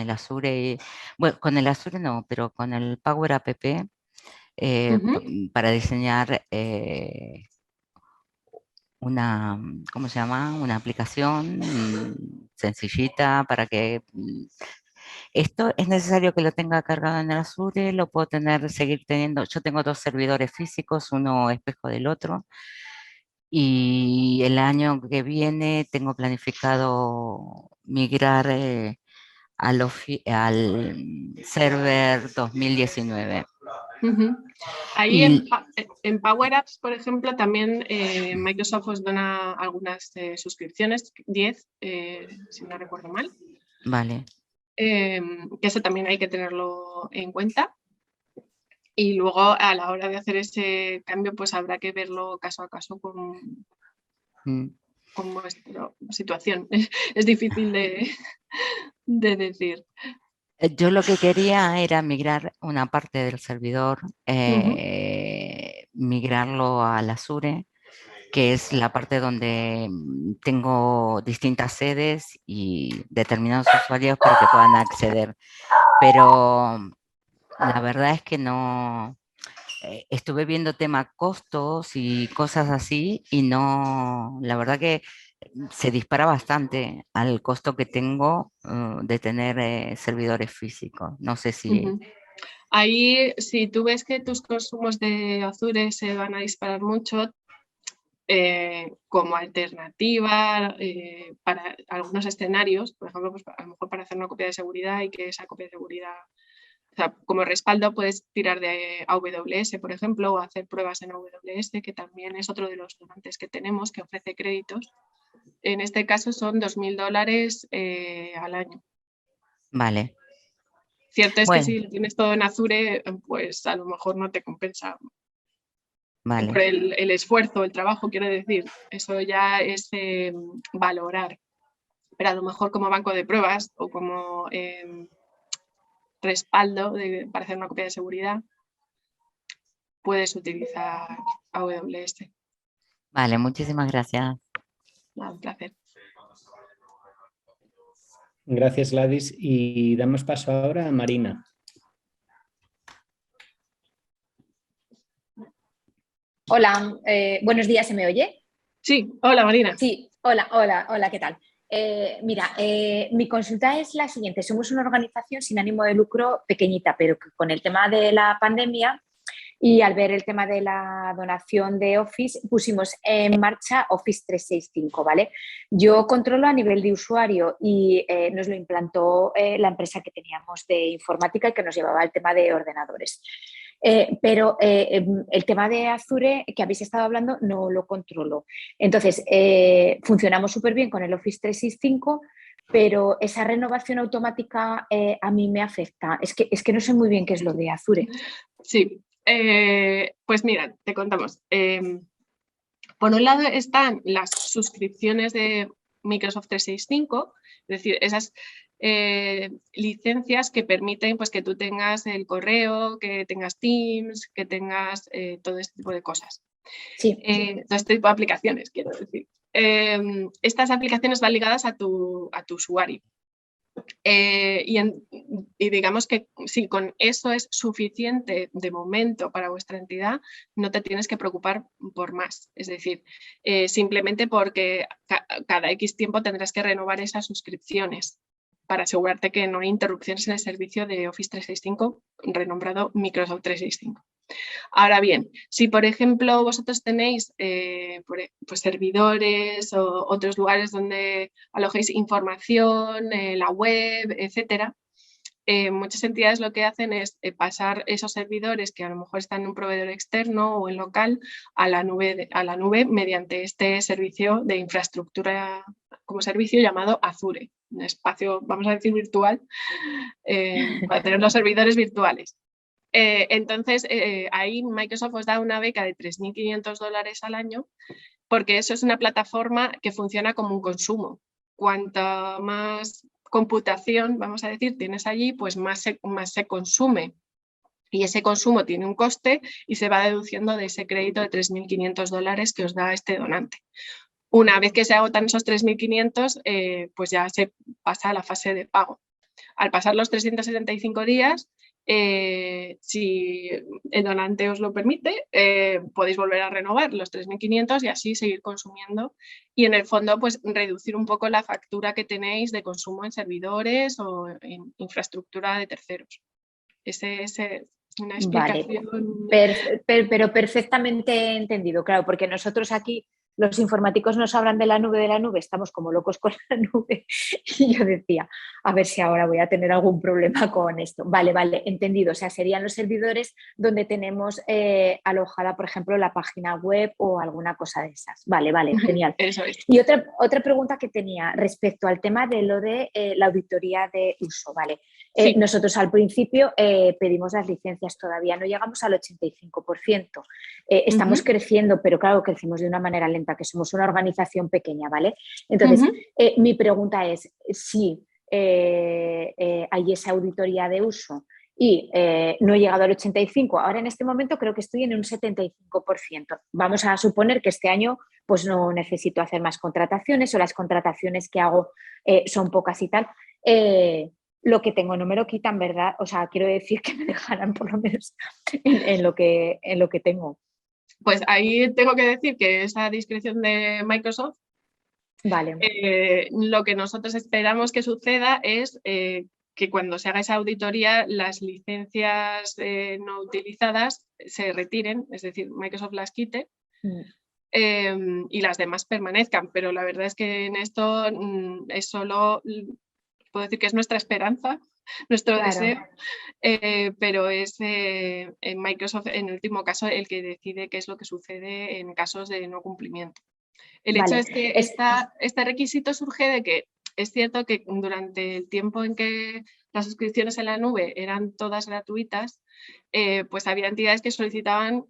Azure, bueno, con el Azure no, pero con el Power App para diseñar una, ¿cómo se llama? Una aplicación sencillita para que esto es necesario que lo tenga cargado en el Azure, lo puedo seguir teniendo. Yo tengo 2 servidores físicos, uno espejo del otro. Y el año que viene tengo planificado migrar al server 2019. Ahí Y, en Power Apps, por ejemplo, también Microsoft os dona algunas suscripciones, 10, si no recuerdo mal. vale. Que eso también hay que tenerlo en cuenta. Y luego a la hora de hacer ese cambio, pues habrá que verlo caso a caso con vuestra situación. Es difícil de decir. Yo lo que quería era migrar una parte del servidor, migrarlo al Azure, que es la parte donde tengo distintas sedes y determinados usuarios para que puedan acceder. Pero la verdad es que no, estuve viendo tema costos y cosas así y no, la verdad que se dispara bastante al costo que tengo de tener servidores físicos. No sé si... Ahí, si tú ves que tus consumos de Azure se van a disparar mucho, como alternativa para algunos escenarios, por ejemplo, pues a lo mejor para hacer una copia de seguridad y que esa copia de seguridad, o sea, como respaldo puedes tirar de AWS, por ejemplo, o hacer pruebas en AWS, que también es otro de los donantes que tenemos que ofrece créditos. En este caso son $2.000 al año. Vale. Cierto es bueno, que si lo tienes todo en Azure, pues a lo mejor no te compensa. Vale. Por el esfuerzo, el trabajo, quiero decir, eso ya es valorar. Pero a lo mejor como banco de pruebas o como respaldo para hacer una copia de seguridad, puedes utilizar AWS. Vale, muchísimas gracias. Un placer. Gracias, Gladys. Y damos paso ahora a Marina. Hola, buenos días, ¿se me oye? Sí, hola Marina. Sí, hola, ¿qué tal? Mira, mi consulta es la siguiente. Somos una organización sin ánimo de lucro pequeñita, pero que con el tema de la pandemia y al ver el tema de la donación de Office, pusimos en marcha Office 365, ¿vale? Yo controlo a nivel de usuario y nos lo implantó la empresa que teníamos de informática y que nos llevaba el tema de ordenadores. Pero el tema de Azure que habéis estado hablando no lo controlo. Entonces, funcionamos súper bien con el Office 365, pero esa renovación automática a mí me afecta. Es que no sé muy bien qué es lo de Azure. Sí, pues mira, te contamos. Por un lado están las suscripciones de Microsoft 365, es decir, esas licencias que permiten pues, que tú tengas el correo, que tengas Teams, que tengas todo este tipo de cosas. Sí. Todo este tipo de aplicaciones, quiero decir. Estas aplicaciones van ligadas a tu usuario. Y digamos que si con eso es suficiente de momento para vuestra entidad, no te tienes que preocupar por más. Es decir, simplemente porque cada X tiempo tendrás que renovar esas suscripciones para asegurarte que no hay interrupciones en el servicio de Office 365, renombrado Microsoft 365. Ahora bien, si por ejemplo vosotros tenéis pues servidores o otros lugares donde alojéis información, la web, etcétera, muchas entidades lo que hacen es pasar esos servidores que a lo mejor están en un proveedor externo o en local a la nube mediante este servicio de infraestructura como servicio llamado Azure, un espacio, vamos a decir, virtual, para tener los servidores virtuales. Entonces, ahí Microsoft os da una beca de $3.500 al año, porque eso es una plataforma que funciona como un consumo. Cuanta más computación, vamos a decir, tienes allí, pues más se consume. Y ese consumo tiene un coste y se va deduciendo de ese crédito de $3.500 que os da este donante. Una vez que se agotan esos 3.500, pues ya se pasa a la fase de pago. Al pasar los 375 días, si el donante os lo permite, podéis volver a renovar los 3.500 y así seguir consumiendo y en el fondo pues reducir un poco la factura que tenéis de consumo en servidores o en infraestructura de terceros. Ese es una explicación. Vale, pero perfectamente entendido, claro, porque nosotros aquí los informáticos nos hablan de la nube, estamos como locos con la nube y yo decía, a ver si ahora voy a tener algún problema con esto. Vale, entendido, o sea, serían los servidores donde tenemos alojada, por ejemplo, la página web o alguna cosa de esas. Vale, genial. Eso es. Y otra pregunta que tenía respecto al tema de lo de la auditoría de uso, ¿vale? Sí. Nosotros al principio pedimos las licencias, todavía no llegamos al 85%. Estamos creciendo, pero claro, crecemos de una manera lenta, que somos una organización pequeña, ¿vale? Entonces, mi pregunta es si hay esa auditoría de uso y no he llegado al 85%, ahora en este momento creo que estoy en un 75%. Vamos a suponer que este año pues no necesito hacer más contrataciones o las contrataciones que hago son pocas y tal. Lo que tengo no me lo quitan, ¿verdad? O sea, quiero decir que me dejarán por lo menos en lo que tengo. Pues ahí tengo que decir que esa discreción de Microsoft, vale. Lo que nosotros esperamos que suceda es que cuando se haga esa auditoría las licencias no utilizadas se retiren, es decir, Microsoft las quite y las demás permanezcan, pero la verdad es que en esto es solo, puedo decir que es nuestra esperanza, nuestro deseo, pero es Microsoft en último caso el que decide qué es lo que sucede en casos de no cumplimiento. El hecho es que este requisito surge de que es cierto que durante el tiempo en que las suscripciones en la nube eran todas gratuitas, pues había entidades que solicitaban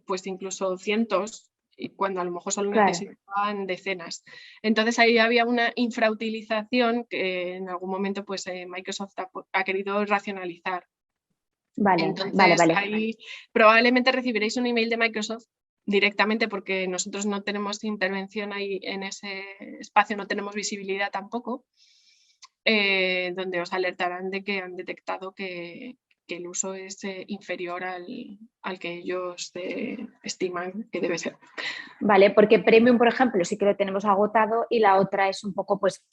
pues incluso cientos, y cuando a lo mejor solo necesitaban decenas. Entonces ahí había una infrautilización que en algún momento pues Microsoft ha querido racionalizar. Entonces ahí probablemente recibiréis un email de Microsoft directamente porque nosotros no tenemos intervención ahí en ese espacio, no tenemos visibilidad tampoco, donde os alertarán de que han detectado que el uso es inferior al que ellos estiman que debe ser. Vale, porque Premium, por ejemplo, sí que lo tenemos agotado y la otra es un poco pues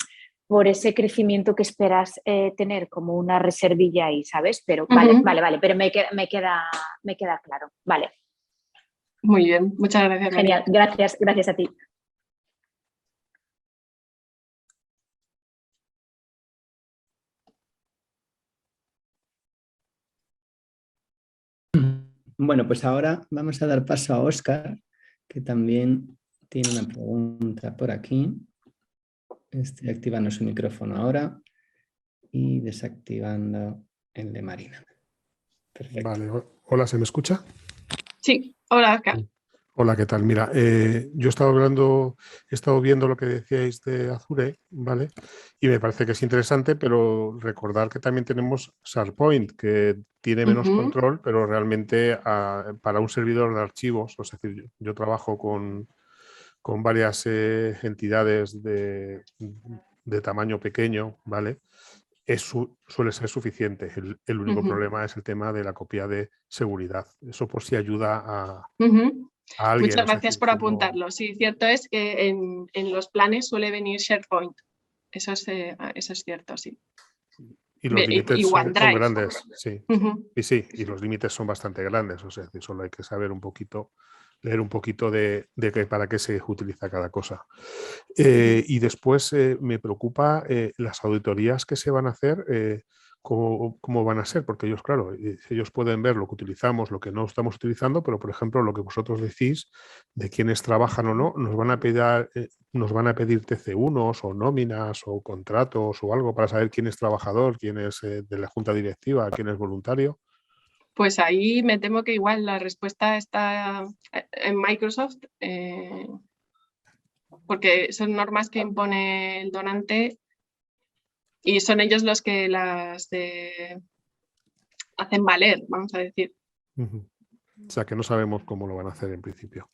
por ese crecimiento que esperas tener como una reservilla ahí, ¿sabes? Pero vale, pero me queda claro, vale. Muy bien, muchas gracias. Genial, gracias a ti. Bueno, pues ahora vamos a dar paso a Óscar, que también tiene una pregunta por aquí. Estoy activando su micrófono ahora y desactivando el de Marina. Perfecto. Vale, hola, ¿se me escucha? Sí, hola, Oscar. Hola, ¿qué tal? Mira, yo he estado viendo lo que decíais de Azure, ¿vale? Y me parece que es interesante, pero recordar que también tenemos SharePoint, que tiene menos control, pero realmente para un servidor de archivos, es decir, yo trabajo con varias entidades de tamaño pequeño, ¿vale? suele ser suficiente. El único Ujú. problema es el tema de la copia de seguridad. Eso por si ayuda a Ujú. alguien. Muchas O sea, gracias que por si no- apuntarlo. Sí, cierto es que en los planes suele venir SharePoint. Eso es cierto, sí. Y los límites Y son OneDrive. grandes, sí. Ujú. Y sí, y los límites son bastante grandes. O sea, que solo hay que saber un poquito, leer un poquito de para qué se utiliza cada cosa. Y después me preocupa las auditorías que se van a hacer, cómo van a ser, porque ellos, claro, ellos pueden ver lo que utilizamos, lo que no estamos utilizando, pero por ejemplo, lo que vosotros decís de quiénes trabajan o no, nos van a pedir TC1s o nóminas o contratos o algo para saber quién es trabajador, quién es de la junta directiva, quién es voluntario. Pues ahí me temo que igual la respuesta está en Microsoft, porque son normas que impone el donante y son ellos los que las hacen valer, vamos a decir. O sea, que no sabemos cómo lo van a hacer en principio.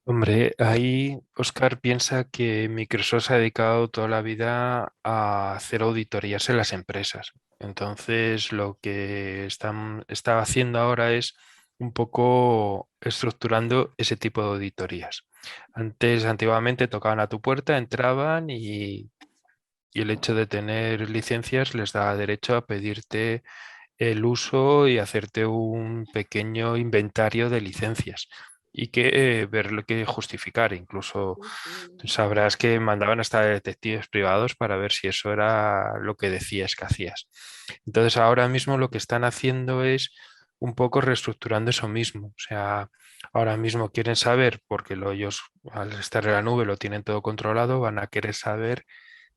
Hombre, ahí Oscar piensa que Microsoft se ha dedicado toda la vida a hacer auditorías en las empresas. Entonces, lo que está haciendo ahora es un poco estructurando ese tipo de auditorías. Antiguamente tocaban a tu puerta, entraban y el hecho de tener licencias les da derecho a pedirte el uso y hacerte un pequeño inventario de licencias y que ver lo que justificar. Incluso sabrás que mandaban hasta detectives privados para ver si eso era lo que decías que hacías. Entonces ahora mismo lo que están haciendo es un poco reestructurando eso mismo. O sea, ahora mismo quieren saber, porque ellos al estar en la nube lo tienen todo controlado, van a querer saber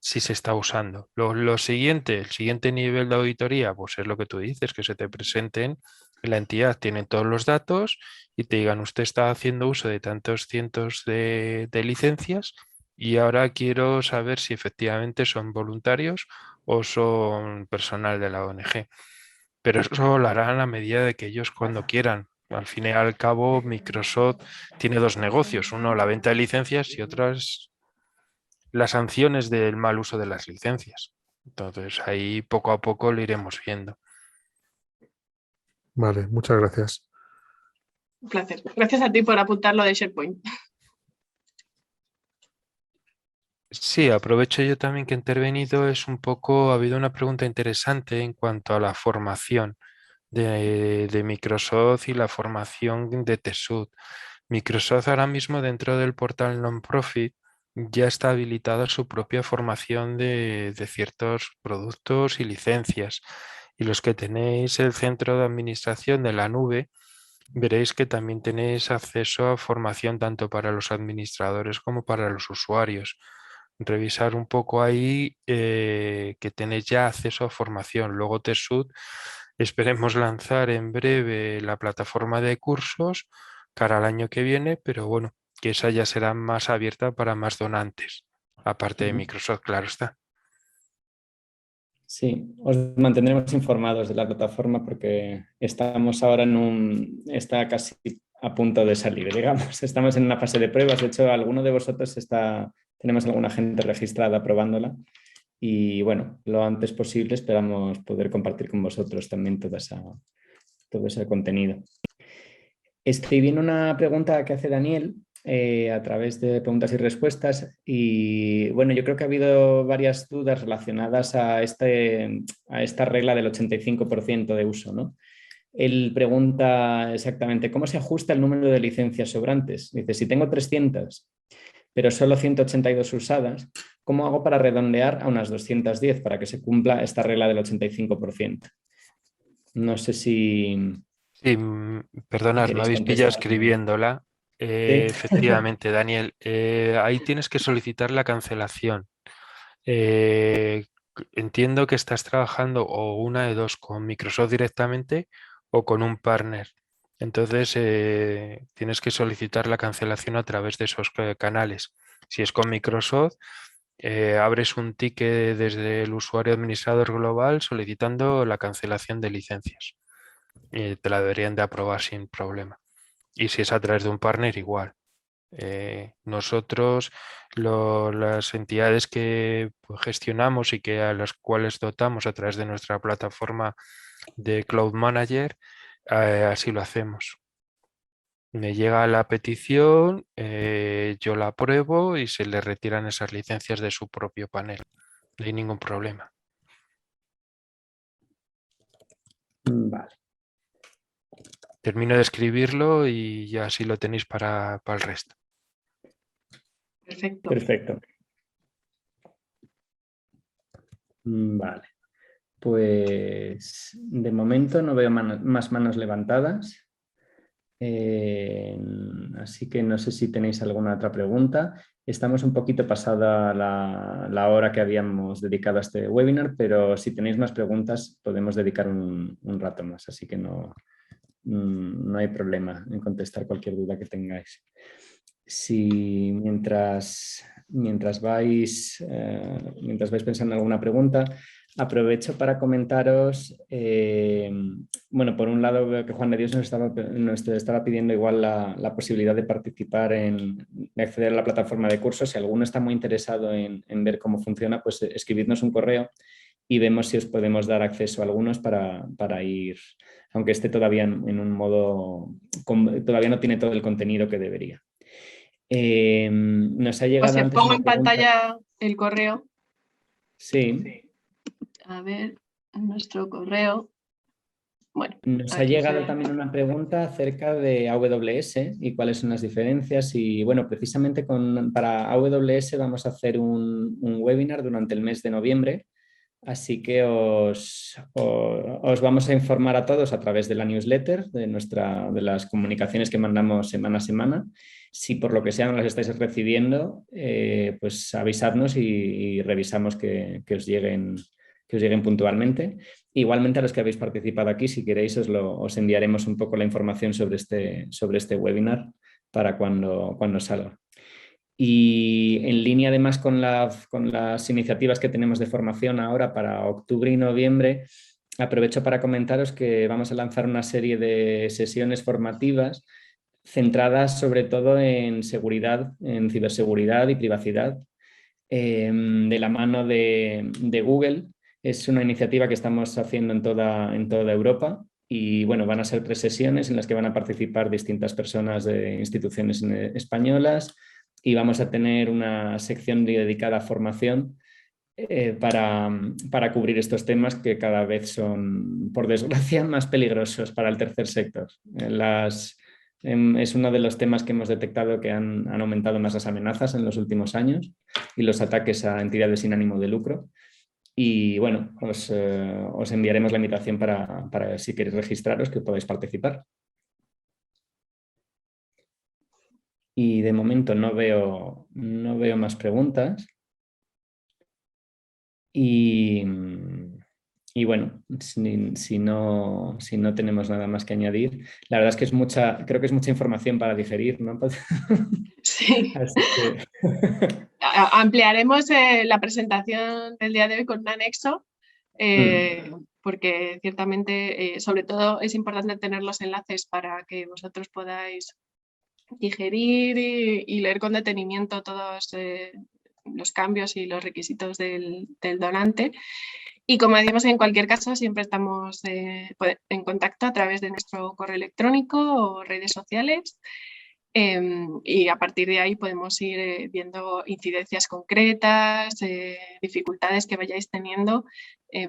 si se está usando. Lo siguiente, el siguiente nivel de auditoría, pues es lo que tú dices, que se te presenten en la entidad, tienen todos los datos y te digan, usted está haciendo uso de tantos cientos de licencias y ahora quiero saber si efectivamente son voluntarios o son personal de la ONG. Pero eso lo harán a medida de que ellos cuando quieran. Al fin y al cabo, Microsoft tiene dos negocios, uno la venta de licencias y otro es las sanciones del mal uso de las licencias. Entonces ahí poco a poco lo iremos viendo. Vale, muchas gracias. Un placer. Gracias a ti por apuntar lo de SharePoint. Sí, aprovecho yo también que he intervenido. Es un poco, ha habido una pregunta interesante en cuanto a la formación de Microsoft y la formación de TESUD. Microsoft ahora mismo dentro del portal non-profit ya está habilitada su propia formación de ciertos productos y licencias. Y los que tenéis el centro de administración de la nube, veréis que también tenéis acceso a formación tanto para los administradores como para los usuarios. Revisar un poco ahí que tenéis ya acceso a formación. Luego TESUD, esperemos lanzar en breve la plataforma de cursos cara al año que viene, pero bueno, que esa ya será más abierta para más donantes, aparte de Microsoft, claro está. Sí, os mantendremos informados de la plataforma porque estamos ahora está casi a punto de salir, digamos. Estamos en una fase de pruebas. De hecho, alguno de vosotros tenemos alguna gente registrada probándola y bueno, lo antes posible esperamos poder compartir con vosotros también todo ese contenido. Estoy viendo una pregunta que hace Daniel a través de preguntas y respuestas y bueno, yo creo que ha habido varias dudas relacionadas a esta regla del 85% de uso, ¿no? Él pregunta exactamente cómo se ajusta el número de licencias sobrantes. Dice, si tengo 300, pero solo 182 usadas, ¿cómo hago para redondear a unas 210 para que se cumpla esta regla del 85%? No sé si... Sí, perdonad, me ¿Queréis habéis pillado contestar? escribiéndola. Sí. Efectivamente, Daniel, ahí tienes que solicitar la cancelación. Entiendo que estás trabajando o una de dos con Microsoft directamente o con un partner. Entonces, tienes que solicitar la cancelación a través de esos canales. Si es con Microsoft, abres un ticket desde el usuario administrador global solicitando la cancelación de licencias. Te la deberían de aprobar sin problema. Y si es a través de un partner, igual. Nosotros, las entidades que pues, gestionamos y que a las cuales dotamos a través de nuestra plataforma de Cloud Manager, así lo hacemos. Me llega la petición, yo la apruebo y se le retiran esas licencias de su propio panel. No hay ningún problema. Vale. Termino de escribirlo y ya así lo tenéis para el resto. Perfecto. Perfecto. Vale. Pues de momento no veo más manos levantadas. Así que no sé si tenéis alguna otra pregunta. Estamos un poquito pasada la hora que habíamos dedicado a este webinar, pero si tenéis más preguntas podemos dedicar un rato más, así que no hay problema en contestar cualquier duda que tengáis. Si mientras vais pensando en alguna pregunta, aprovecho para comentaros, bueno, por un lado veo que Juan de Dios nos estaba pidiendo igual la posibilidad de participar de acceder a la plataforma de cursos. Si alguno está muy interesado en ver cómo funciona, pues escribidnos un correo y vemos si os podemos dar acceso a algunos para ir, aunque esté todavía en un modo, todavía no tiene todo el contenido que debería. Nos ha llegado Os antes pongo una en pregunta. pantalla el correo. Sí. A ver, nuestro correo. Bueno, Nos ha aquí llegado se- también una pregunta acerca de AWS y cuáles son las diferencias. Y bueno, precisamente para AWS vamos a hacer un webinar durante el mes de noviembre. Así que os vamos a informar a todos a través de la newsletter, de las comunicaciones que mandamos semana a semana. Si por lo que sea no las estáis recibiendo, pues avisadnos y revisamos que os lleguen puntualmente. Igualmente a los que habéis participado aquí, si queréis, os enviaremos un poco la información sobre este webinar para cuando salga. Y en línea además con las iniciativas que tenemos de formación ahora para octubre y noviembre, aprovecho para comentaros que vamos a lanzar una serie de sesiones formativas centradas sobre todo en seguridad, en ciberseguridad y privacidad, de la mano de Google. Es una iniciativa que estamos haciendo en toda Europa. Y bueno, van a ser 3 sesiones en las que van a participar distintas personas de instituciones españolas y vamos a tener una sección dedicada a formación para cubrir estos temas que cada vez son, por desgracia, más peligrosos para el tercer sector. Es uno de los temas que hemos detectado que han aumentado más las amenazas en los últimos años y los ataques a entidades sin ánimo de lucro. Y bueno, os enviaremos la invitación para si queréis registraros, que podáis participar. Y de momento no veo más preguntas. Y bueno, si no tenemos nada más que añadir, la verdad es que creo que es mucha información para digerir, ¿no? Sí. Así que... Ampliaremos la presentación del día de hoy con un anexo, porque ciertamente, sobre todo, es importante tener los enlaces para que vosotros podáis digerir y leer con detenimiento todos los cambios y los requisitos del donante. Y como decimos, en cualquier caso, siempre estamos en contacto a través de nuestro correo electrónico o redes sociales. Y a partir de ahí podemos ir viendo incidencias concretas, dificultades que vayáis teniendo,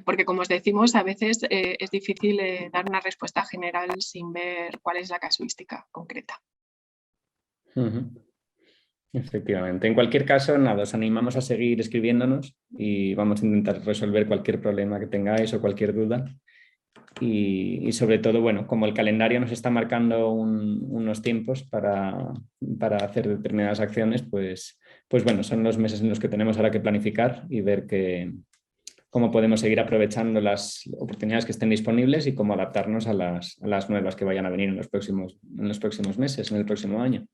porque como os decimos, a veces es difícil dar una respuesta general sin ver cuál es la casuística concreta. Efectivamente. En cualquier caso, nada, os animamos a seguir escribiéndonos y vamos a intentar resolver cualquier problema que tengáis o cualquier duda. Y sobre todo, bueno, como el calendario nos está marcando unos tiempos para hacer determinadas acciones, pues bueno, son los meses en los que tenemos ahora que planificar y ver cómo podemos seguir aprovechando las oportunidades que estén disponibles y cómo adaptarnos a las nuevas que vayan a venir en los próximos meses, en el próximo año.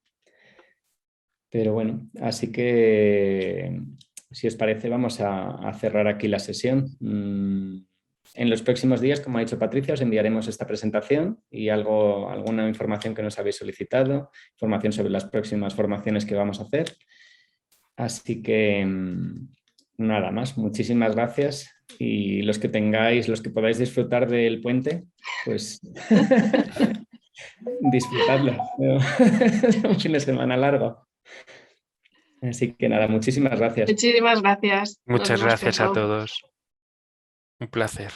Pero bueno, así que si os parece vamos a cerrar aquí la sesión. En los próximos días, como ha dicho Patricia, os enviaremos esta presentación y alguna información que nos habéis solicitado, información sobre las próximas formaciones que vamos a hacer. Así que nada más, muchísimas gracias y los que podáis disfrutar del puente, pues disfrutadlo. Un fin de semana largo. Así que nada, muchísimas gracias. Muchísimas gracias. Muchas Nos vemos gracias a pronto. todos. Un placer.